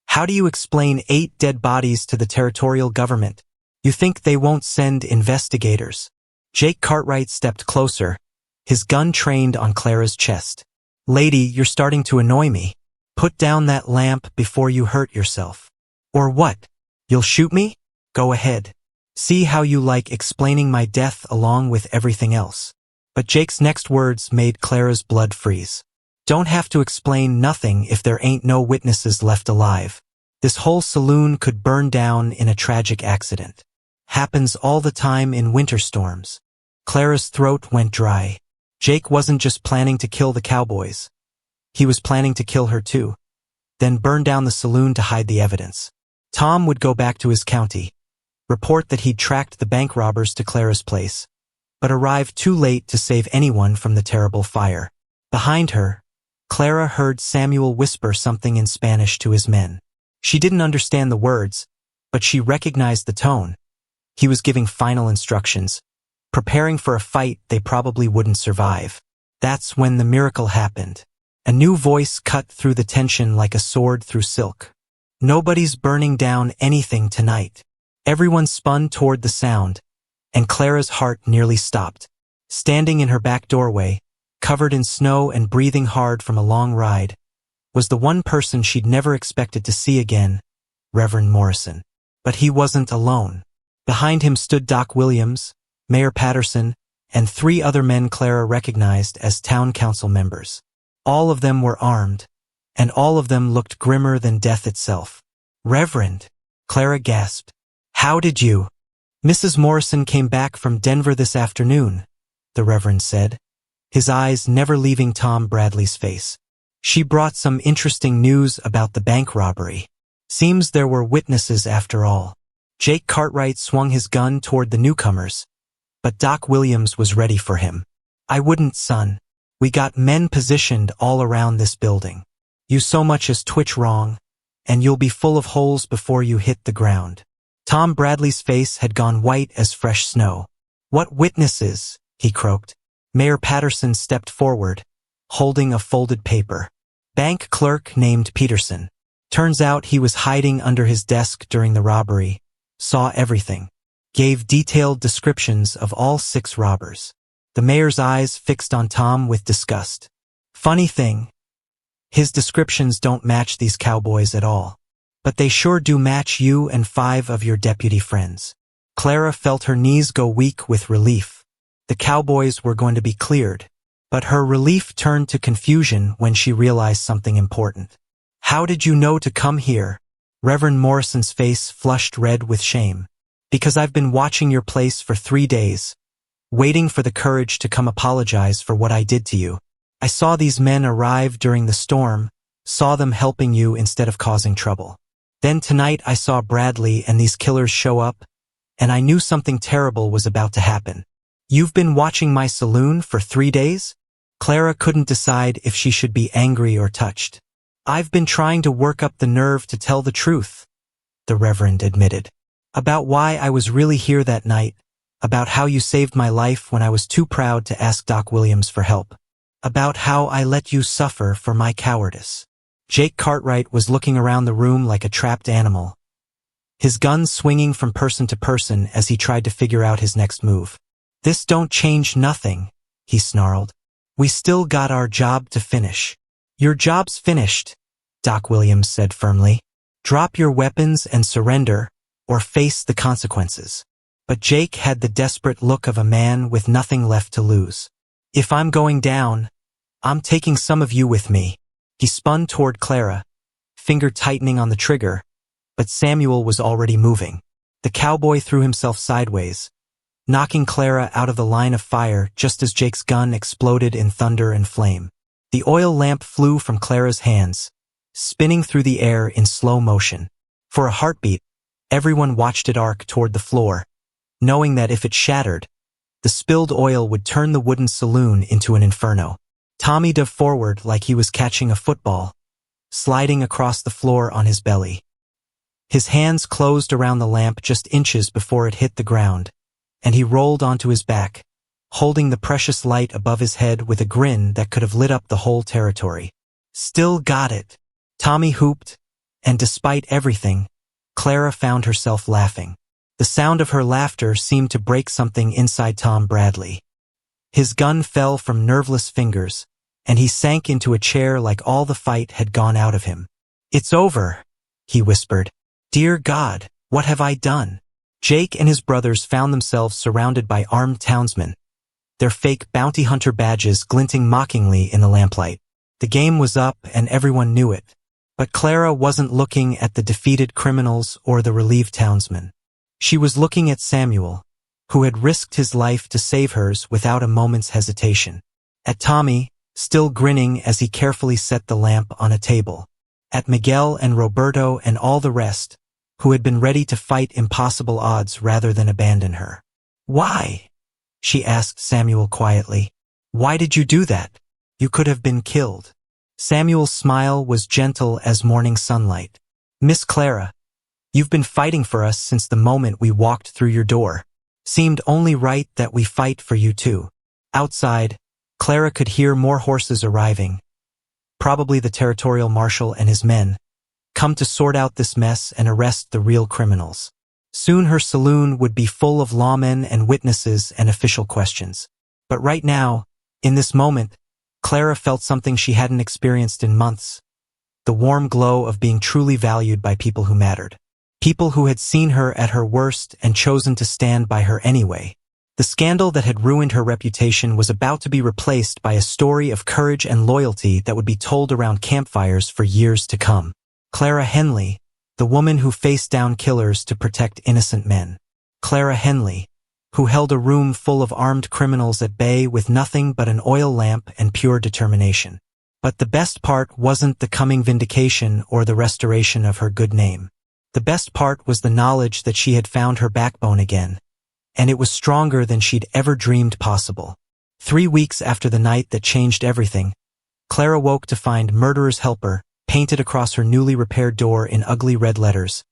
how do you explain 8 dead bodies to the territorial government? You think they won't send investigators? Jake Cartwright stepped closer, his gun trained on Clara's chest. Lady, you're starting to annoy me. Put down that lamp before you hurt yourself. Or what? You'll shoot me? Go ahead. See how you like explaining my death along with everything else. But Jake's next words made Clara's blood freeze. Don't have to explain nothing if there ain't no witnesses left alive. This whole saloon could burn down in a tragic accident. Happens all the time in winter storms. Clara's throat went dry. Jake wasn't just planning to kill the Cowboys. He was planning to kill her too, then burn down the saloon to hide the evidence. Tom would go back to his county, report that he'd tracked the bank robbers to Clara's place, but arrived too late to save anyone from the terrible fire. Behind her, Clara heard Samuel whisper something in Spanish to his men. She didn't understand the words, but she recognized the tone. He was giving final instructions, preparing for a fight they probably wouldn't survive. That's when the miracle happened. A new voice cut through the tension like a sword through silk. Nobody's burning down anything tonight. Everyone spun toward the sound, and Clara's heart nearly stopped. Standing in her back doorway, covered in snow and breathing hard from a long ride, was the one person she'd never expected to see again, Reverend Morrison. But he wasn't alone. Behind him stood Doc Williams, Mayor Patterson, and 3 other men Clara recognized as town council members. All of them were armed, and all of them looked grimmer than death itself. "Reverend," Clara gasped. "How did you?" "Mrs. Morrison came back from Denver this afternoon," the Reverend said, his eyes never leaving Tom Bradley's face. "She brought some interesting news about the bank robbery. Seems there were witnesses after all." Jake Cartwright swung his gun toward the newcomers, but Doc Williams was ready for him. "I wouldn't, son. We got men positioned all around this building. You so much as twitch wrong, and you'll be full of holes before you hit the ground." Tom Bradley's face had gone white as fresh snow. "What witnesses?" he croaked. Mayor Patterson stepped forward, holding a folded paper. "Bank clerk named Peterson. Turns out he was hiding under his desk during the robbery, saw everything, gave detailed descriptions of all 6 robbers." The mayor's eyes fixed on Tom with disgust. "Funny thing, his descriptions don't match these Cowboys at all. But they sure do match you and 5 of your deputy friends." Clara felt her knees go weak with relief. The Cowboys were going to be cleared, but her relief turned to confusion when she realized something important. "How did you know to come here?" Reverend Morrison's face flushed red with shame. "Because I've been watching your place for 3 days, waiting for the courage to come apologize for what I did to you. I saw these men arrive during the storm, saw them helping you instead of causing trouble. Then tonight I saw Bradley and these killers show up, and I knew something terrible was about to happen." "You've been watching my saloon for 3 days?" Clara couldn't decide if she should be angry or touched. "I've been trying to work up the nerve to tell the truth," the Reverend admitted. "About why I was really here that night, about how you saved my life when I was too proud to ask Doc Williams for help, about how I let you suffer for my cowardice." Jake Cartwright was looking around the room like a trapped animal, his gun swinging from person to person as he tried to figure out his next move. "This don't change nothing," he snarled. "We still got our job to finish." "Your job's finished," Doc Williams said firmly. "Drop your weapons and surrender, or face the consequences." But Jake had the desperate look of a man with nothing left to lose. "If I'm going down, I'm taking some of you with me." He spun toward Clara, finger tightening on the trigger, but Samuel was already moving. The cowboy threw himself sideways, knocking Clara out of the line of fire just as Jake's gun exploded in thunder and flame. The oil lamp flew from Clara's hands, spinning through the air in slow motion. For a heartbeat, everyone watched it arc toward the floor, knowing that if it shattered, the spilled oil would turn the wooden saloon into an inferno. Tommy dove forward like he was catching a football, sliding across the floor on his belly. His hands closed around the lamp just inches before it hit the ground, and he rolled onto his back, holding the precious light above his head with a grin that could have lit up the whole territory. "Still got it," Tommy whooped, and despite everything, Clara found herself laughing. The sound of her laughter seemed to break something inside Tom Bradley. His gun fell from nerveless fingers, and he sank into a chair like all the fight had gone out of him. "It's over," he whispered. "Dear God, what have I done?" Jake and his brothers found themselves surrounded by armed townsmen, their fake bounty hunter badges glinting mockingly in the lamplight. The game was up and everyone knew it. But Clara wasn't looking at the defeated criminals or the relieved townsmen. She was looking at Samuel, who had risked his life to save hers without a moment's hesitation. At Tommy, still grinning as he carefully set the lamp on a table. At Miguel and Roberto and all the rest, who had been ready to fight impossible odds rather than abandon her. "Why?" she asked Samuel quietly. "Why did you do that? You could have been killed." Samuel's smile was gentle as morning sunlight. "Miss Clara, you've been fighting for us since the moment we walked through your door. Seemed only right that we fight for you too." Outside, Clara could hear more horses arriving. Probably the territorial marshal and his men, come to sort out this mess and arrest the real criminals. Soon her saloon would be full of lawmen and witnesses and official questions. But right now, in this moment, Clara felt something she hadn't experienced in months. The warm glow of being truly valued by people who mattered. People who had seen her at her worst and chosen to stand by her anyway. The scandal that had ruined her reputation was about to be replaced by a story of courage and loyalty that would be told around campfires for years to come. Clara Henley, the woman who faced down killers to protect innocent men. Clara Henley, who held a room full of armed criminals at bay with nothing but an oil lamp and pure determination. But the best part wasn't the coming vindication or the restoration of her good name. The best part was the knowledge that she had found her backbone again, and it was stronger than she'd ever dreamed possible. 3 weeks after the night that changed everything, Clara woke to find "Murderer's Helper" painted across her newly repaired door in ugly red letters,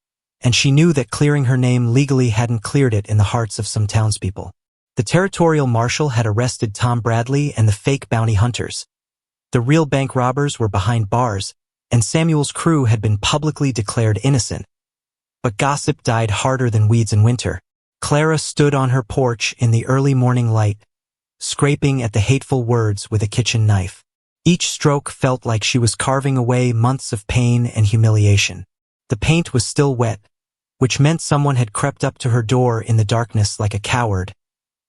and she knew that clearing her name legally hadn't cleared it in the hearts of some townspeople. The territorial marshal had arrested Tom Bradley and the fake bounty hunters. The real bank robbers were behind bars, and Samuel's crew had been publicly declared innocent. But gossip died harder than weeds in winter. Clara stood on her porch in the early morning light, scraping at the hateful words with a kitchen knife. Each stroke felt like she was carving away months of pain and humiliation. The paint was still wet, which meant someone had crept up to her door in the darkness like a coward,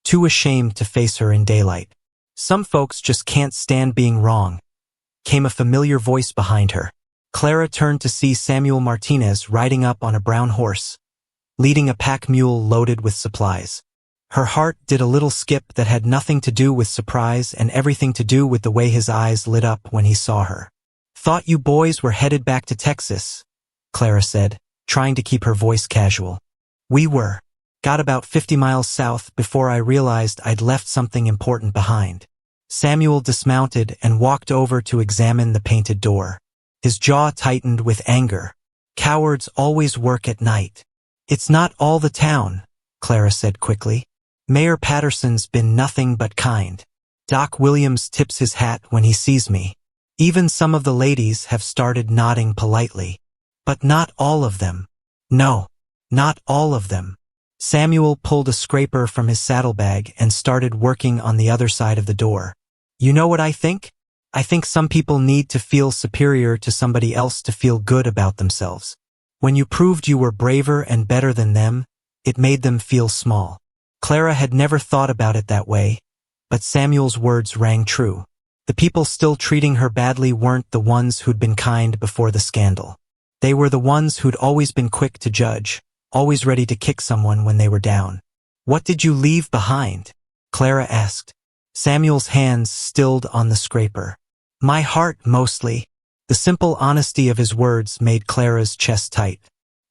too ashamed to face her in daylight. "Some folks just can't stand being wrong," came a familiar voice behind her. Clara turned to see Samuel Martinez riding up on a brown horse, leading a pack mule loaded with supplies. Her heart did a little skip that had nothing to do with surprise and everything to do with the way his eyes lit up when he saw her. "Thought you boys were headed back to Texas," Clara said, trying to keep her voice casual. "We were. Got about 50 miles south before I realized I'd left something important behind." Samuel dismounted and walked over to examine the painted door. His jaw tightened with anger. "Cowards always work at night." "It's not all the town," Clara said quickly. "Mayor Patterson's been nothing but kind. Doc Williams tips his hat when he sees me. Even some of the ladies have started nodding politely. But not all of them. No, not all of them." Samuel pulled a scraper from his saddlebag and started working on the other side of the door. "You know what I think? I think some people need to feel superior to somebody else to feel good about themselves. When you proved you were braver and better than them, it made them feel small." Clara had never thought about it that way, but Samuel's words rang true. The people still treating her badly weren't the ones who'd been kind before the scandal. They were the ones who'd always been quick to judge, always ready to kick someone when they were down. "What did you leave behind?" Clara asked. Samuel's hands stilled on the scraper. "My heart, mostly." The simple honesty of his words made Clara's chest tight.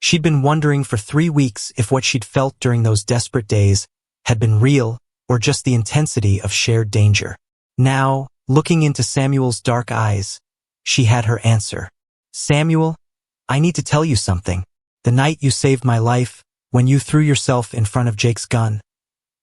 She'd been wondering for 3 weeks if what she'd felt during those desperate days had been real or just the intensity of shared danger. Now, looking into Samuel's dark eyes, she had her answer. "Samuel, I need to tell you something. The night you saved my life, when you threw yourself in front of Jake's gun,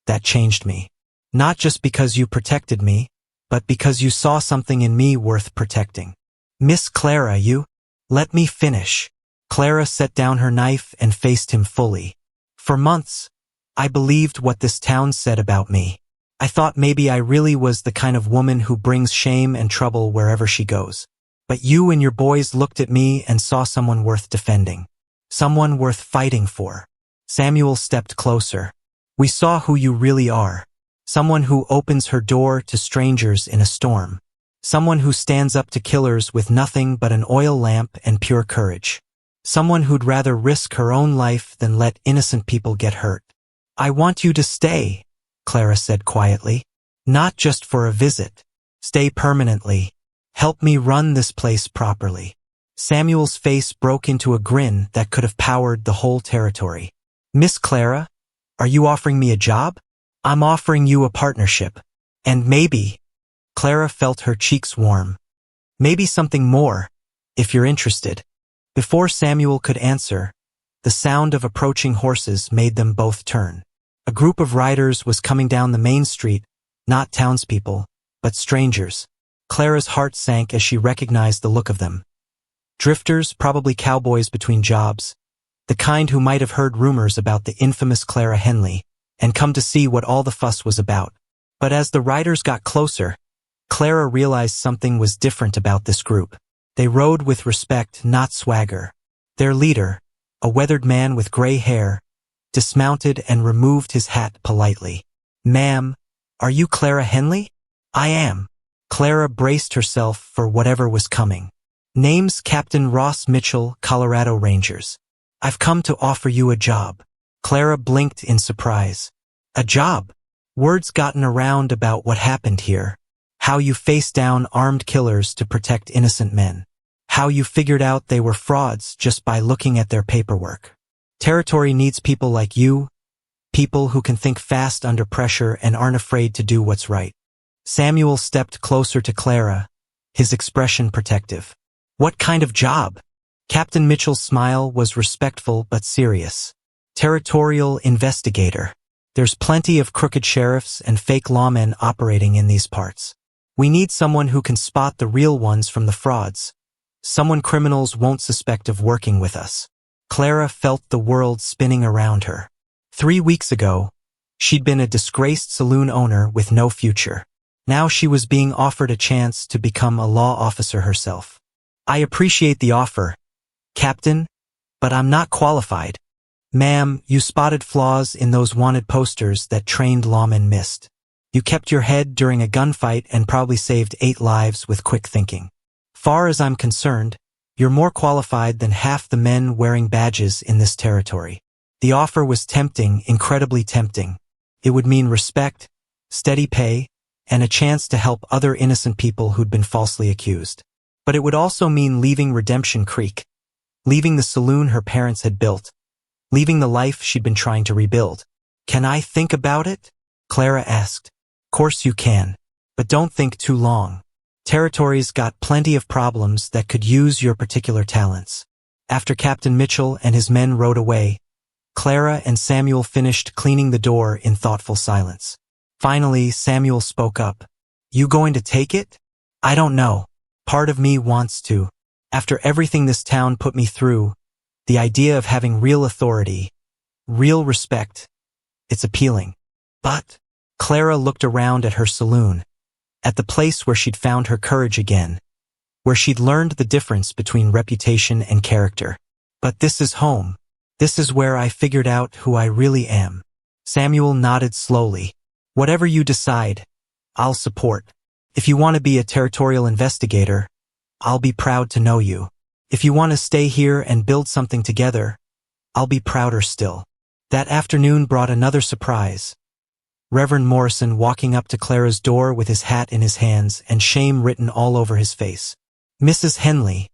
that changed me. Not just because you protected me, but because you saw something in me worth protecting." "Miss Clara, you..." "Let me finish." Clara set down her knife and faced him fully. "For months, I believed what this town said about me. I thought maybe I really was the kind of woman who brings shame and trouble wherever she goes. But you and your boys looked at me and saw someone worth defending. Someone worth fighting for." Samuel stepped closer. "We saw who you really are. Someone who opens her door to strangers in a storm. Someone who stands up to killers with nothing but an oil lamp and pure courage. Someone who'd rather risk her own life than let innocent people get hurt." "I want you to stay," Clara said quietly. "Not just for a visit. Stay permanently. Help me run this place properly. Samuel's face broke into a grin that could have powered the whole territory. Miss Clara, are you offering me a job? I'm offering you a partnership. And maybe, Clara felt her cheeks warm. Maybe something more, if you're interested. Before Samuel could answer, the sound of approaching horses made them both turn. A group of riders was coming down the main street, not townspeople, but strangers. Clara's heart sank as she recognized the look of them. Drifters, probably cowboys between jobs, the kind who might have heard rumors about the infamous Clara Henley and come to see what all the fuss was about. But as the riders got closer, Clara realized something was different about this group. They rode with respect, not swagger. Their leader, a weathered man with gray hair, dismounted and removed his hat politely. "Ma'am, are you Clara Henley?" "I am." Clara braced herself for whatever was coming. "Name's Captain Ross Mitchell, Colorado Rangers. I've come to offer you a job." Clara blinked in surprise. "A job?" Word's gotten around about what happened here. How you faced down armed killers to protect innocent men. How you figured out they were frauds just by looking at their paperwork. Territory needs people like you, people who can think fast under pressure and aren't afraid to do what's right. Samuel stepped closer to Clara, his expression protective. "What kind of job?" Captain Mitchell's smile was respectful but serious. "Territorial investigator. There's plenty of crooked sheriffs and fake lawmen operating in these parts. We need someone who can spot the real ones from the frauds. Someone criminals won't suspect of working with us." Clara felt the world spinning around her. 3 weeks ago, she'd been a disgraced saloon owner with no future. Now she was being offered a chance to become a law officer herself. "I appreciate the offer, Captain, but I'm not qualified." "Ma'am, you spotted flaws in those wanted posters that trained lawmen missed. You kept your head during a gunfight and probably saved 8 lives with quick thinking. Far as I'm concerned, you're more qualified than half the men wearing badges in this territory." The offer was tempting, incredibly tempting. It would mean respect, steady pay, and a chance to help other innocent people who'd been falsely accused. But it would also mean leaving Redemption Creek, leaving the saloon her parents had built, leaving the life she'd been trying to rebuild. "Can I think about it?" Clara asked. "Course you can, but don't think too long. Territory's got plenty of problems that could use your particular talents." After Captain Mitchell and his men rode away, Clara and Samuel finished cleaning the door in thoughtful silence. Finally, Samuel spoke up. "You going to take it?" "I don't know. Part of me wants to. After everything this town put me through, the idea of having real authority, real respect, it's appealing. But..." Clara looked around at her saloon, at the place where she'd found her courage again, where she'd learned the difference between reputation and character. "But this is home. This is where I figured out who I really am." Samuel nodded slowly. "Whatever you decide, I'll support. If you want to be a territorial investigator, I'll be proud to know you. If you want to stay here and build something together, I'll be prouder still." That afternoon brought another surprise. Reverend Morrison walking up to Clara's door with his hat in his hands and shame written all over his face. "Mrs. Henley,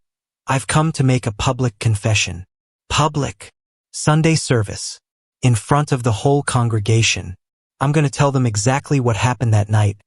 I've come to make a public confession." "Public?" "Sunday service. In front of the whole congregation. I'm going to tell them exactly what happened that night,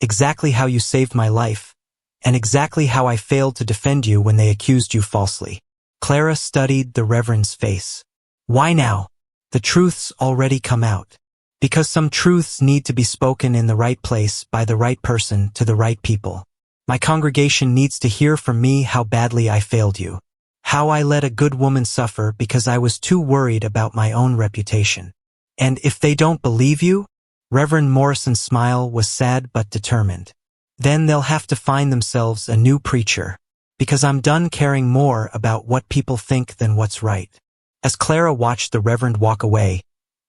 exactly how you saved my life, and exactly how I failed to defend you when they accused you falsely." Clara studied the Reverend's face. "Why now?" "The truth's already come out. Because some truths need to be spoken in the right place by the right person to the right people. My congregation needs to hear from me how badly I failed you. How I let a good woman suffer because I was too worried about my own reputation. And if they don't believe you," Reverend Morrison's smile was sad but determined, "then they'll have to find themselves a new preacher. Because I'm done caring more about what people think than what's right." As Clara watched the Reverend walk away,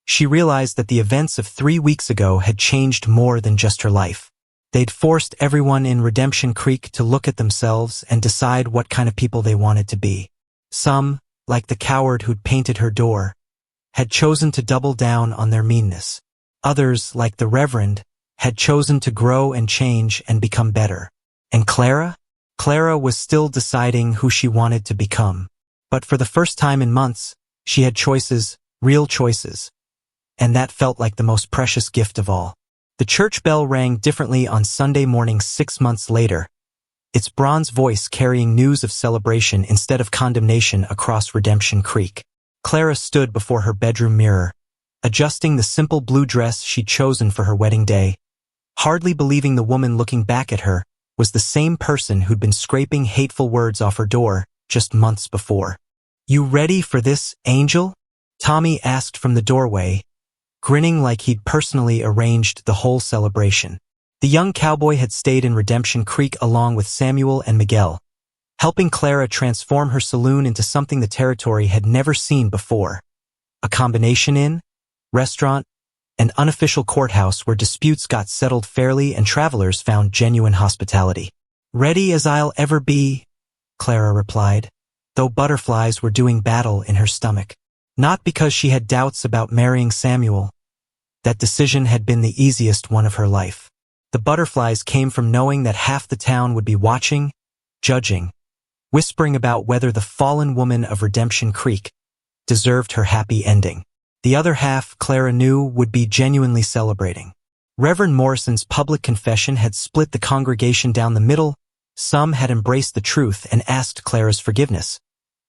she realized that the events of 3 weeks ago had changed more than just her life. They'd forced everyone in Redemption Creek to look at themselves and decide what kind of people they wanted to be. Some, like the coward who'd painted her door, had chosen to double down on their meanness. Others, like the Reverend, had chosen to grow and change and become better. And Clara? Clara was still deciding who she wanted to become. But for the first time in months, she had choices, real choices. And that felt like the most precious gift of all. The church bell rang differently on Sunday morning 6 months later, its bronze voice carrying news of celebration instead of condemnation across Redemption Creek. Clara stood before her bedroom mirror, adjusting the simple blue dress she'd chosen for her wedding day, hardly believing the woman looking back at her was the same person who'd been scraping hateful words off her door just months before. "You ready for this, Angel?" Tommy asked from the doorway, grinning like he'd personally arranged the whole celebration. The young cowboy had stayed in Redemption Creek along with Samuel and Miguel, helping Clara transform her saloon into something the territory had never seen before. A combination inn, restaurant, and unofficial courthouse where disputes got settled fairly and travelers found genuine hospitality. "Ready as I'll ever be," Clara replied, though butterflies were doing battle in her stomach. Not because she had doubts about marrying Samuel. That decision had been the easiest one of her life. The butterflies came from knowing that half the town would be watching, judging, whispering about whether the fallen woman of Redemption Creek deserved her happy ending. The other half, Clara knew, would be genuinely celebrating. Reverend Morrison's public confession had split the congregation down the middle. Some had embraced the truth and asked Clara's forgiveness,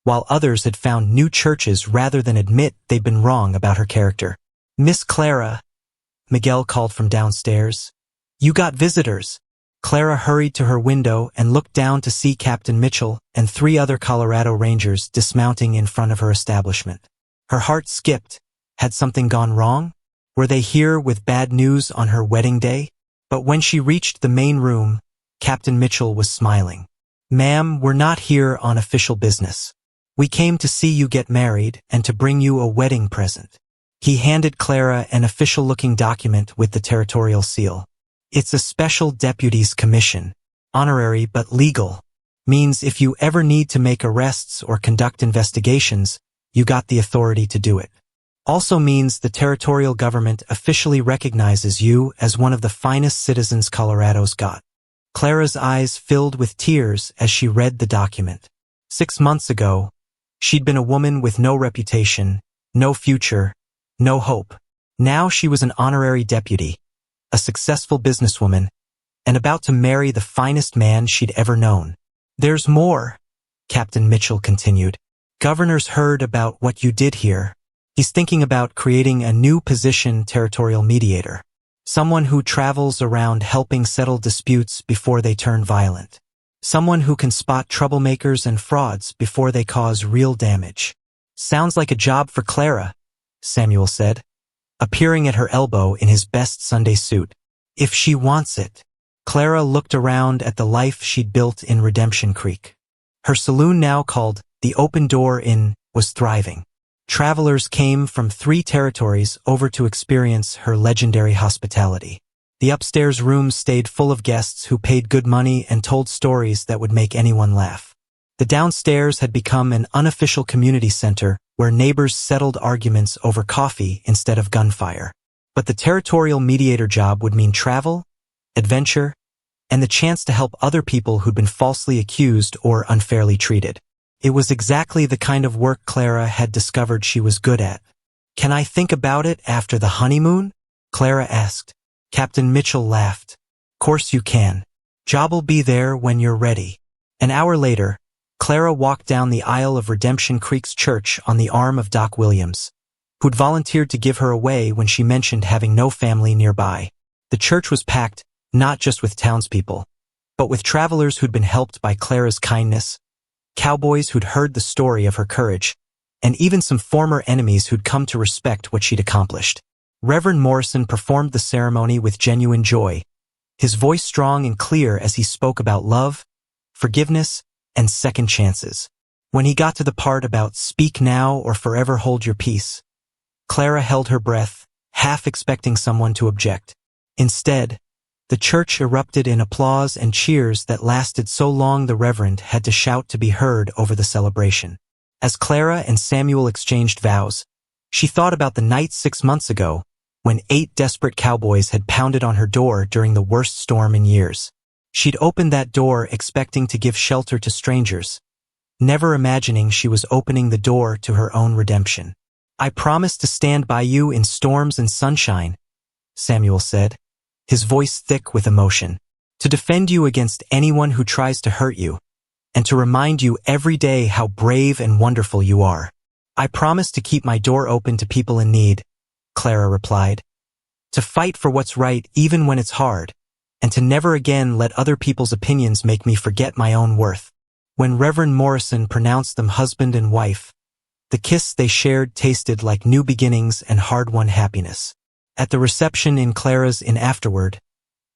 while others had found new churches rather than admit they'd been wrong about her character. "Miss Clara," Miguel called from downstairs. "You got visitors." Clara hurried to her window and looked down to see Captain Mitchell and 3 other Colorado Rangers dismounting in front of her establishment. Her heart skipped. Had something gone wrong? Were they here with bad news on her wedding day? But when she reached the main room, Captain Mitchell was smiling. "Ma'am, we're not here on official business. We came to see you get married and to bring you a wedding present." He handed Clara an official-looking document with the territorial seal. "It's a special deputy's commission, honorary but legal. Means if you ever need to make arrests or conduct investigations, you got the authority to do it. Also means the territorial government officially recognizes you as one of the finest citizens Colorado's got." Clara's eyes filled with tears as she read the document. 6 months ago, she'd been a woman with no reputation, no future, no hope. Now she was an honorary deputy, a successful businesswoman, and about to marry the finest man she'd ever known. "There's more," Captain Mitchell continued. "Governor's heard about what you did here. He's thinking about creating a new position, territorial mediator. Someone who travels around helping settle disputes before they turn violent. Someone who can spot troublemakers and frauds before they cause real damage." "Sounds like a job for Clara," Samuel said, appearing at her elbow in his best Sunday suit. "If she wants it." Clara looked around at the life she'd built in Redemption Creek. Her saloon, now called the Open Door Inn, was thriving. Travelers came from 3 territories over to experience her legendary hospitality. The upstairs rooms stayed full of guests who paid good money and told stories that would make anyone laugh. The downstairs had become an unofficial community center where neighbors settled arguments over coffee instead of gunfire. But the territorial mediator job would mean travel, adventure, and the chance to help other people who'd been falsely accused or unfairly treated. It was exactly the kind of work Clara had discovered she was good at. "Can I think about it after the honeymoon?" Clara asked. Captain Mitchell laughed. "Course you can. Job'll be there when you're ready." An hour later, Clara walked down the aisle of Redemption Creek's church on the arm of Doc Williams, who'd volunteered to give her away when she mentioned having no family nearby. The church was packed, not just with townspeople, but with travelers who'd been helped by Clara's kindness, cowboys who'd heard the story of her courage, and even some former enemies who'd come to respect what she'd accomplished. Reverend Morrison performed the ceremony with genuine joy, his voice strong and clear as he spoke about love, forgiveness, and second chances. When he got to the part about "speak now or forever hold your peace," Clara held her breath, half expecting someone to object. Instead, the church erupted in applause and cheers that lasted so long the Reverend had to shout to be heard over the celebration. As Clara and Samuel exchanged vows, she thought about the night 6 months ago when 8 desperate cowboys had pounded on her door during the worst storm in years. She'd opened that door expecting to give shelter to strangers, never imagining she was opening the door to her own redemption. "I promise to stand by you in storms and sunshine," Samuel said, his voice thick with emotion, "to defend you against anyone who tries to hurt you, and to remind you every day how brave and wonderful you are." "I promise to keep my door open to people in need," Clara replied, "to fight for what's right even when it's hard, and to never again let other people's opinions make me forget my own worth." When Reverend Morrison pronounced them husband and wife, the kiss they shared tasted like new beginnings and hard-won happiness. At the reception in Clara's Inn afterward,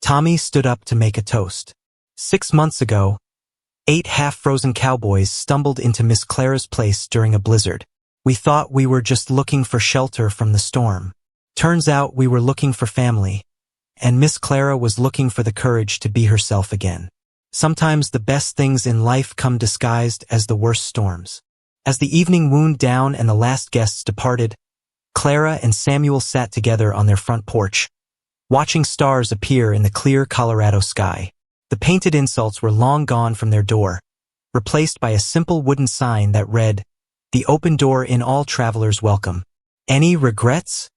Tommy stood up to make a toast. 6 months ago, 8 half-frozen cowboys stumbled into Miss Clara's place during a blizzard. "We thought we were just looking for shelter from the storm. Turns out we were looking for family, and Miss Clara was looking for the courage to be herself again. Sometimes the best things in life come disguised as the worst storms." As the evening wound down and the last guests departed, Clara and Samuel sat together on their front porch, watching stars appear in the clear Colorado sky. The painted insults were long gone from their door, replaced by a simple wooden sign that read, "The open door in all travelers welcome." "Any regrets?"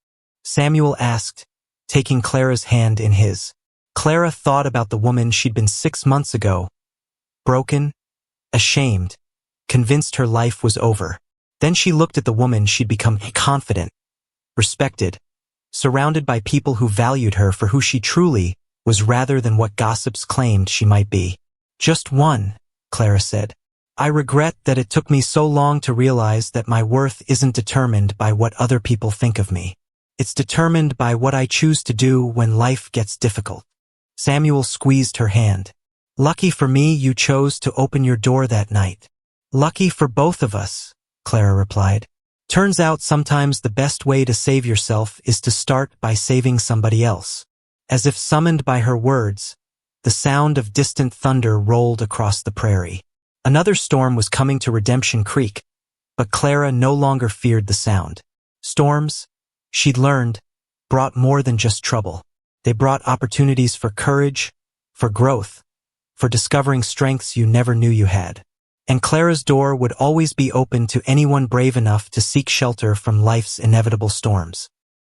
Samuel asked, taking Clara's hand in his. Clara thought about the woman she'd been 6 months ago, broken, ashamed, convinced her life was over. Then she looked at the woman she'd become, confident, respected, surrounded by people who valued her for who she truly was rather than what gossips claimed she might be. "Just one," Clara said. "I regret that it took me so long to realize that my worth isn't determined by what other people think of me. It's determined by what I choose to do when life gets difficult." Samuel squeezed her hand. "Lucky for me you chose to open your door that night." "Lucky for both of us," Clara replied. "Turns out sometimes the best way to save yourself is to start by saving somebody else." As if summoned by her words, the sound of distant thunder rolled across the prairie. Another storm was coming to Redemption Creek, but Clara no longer feared the sound. Storms, she'd learned, brought more than just trouble. They brought opportunities for courage, for growth, for discovering strengths you never knew you had. And Clara's door would always be open to anyone brave enough to seek shelter from life's inevitable storms.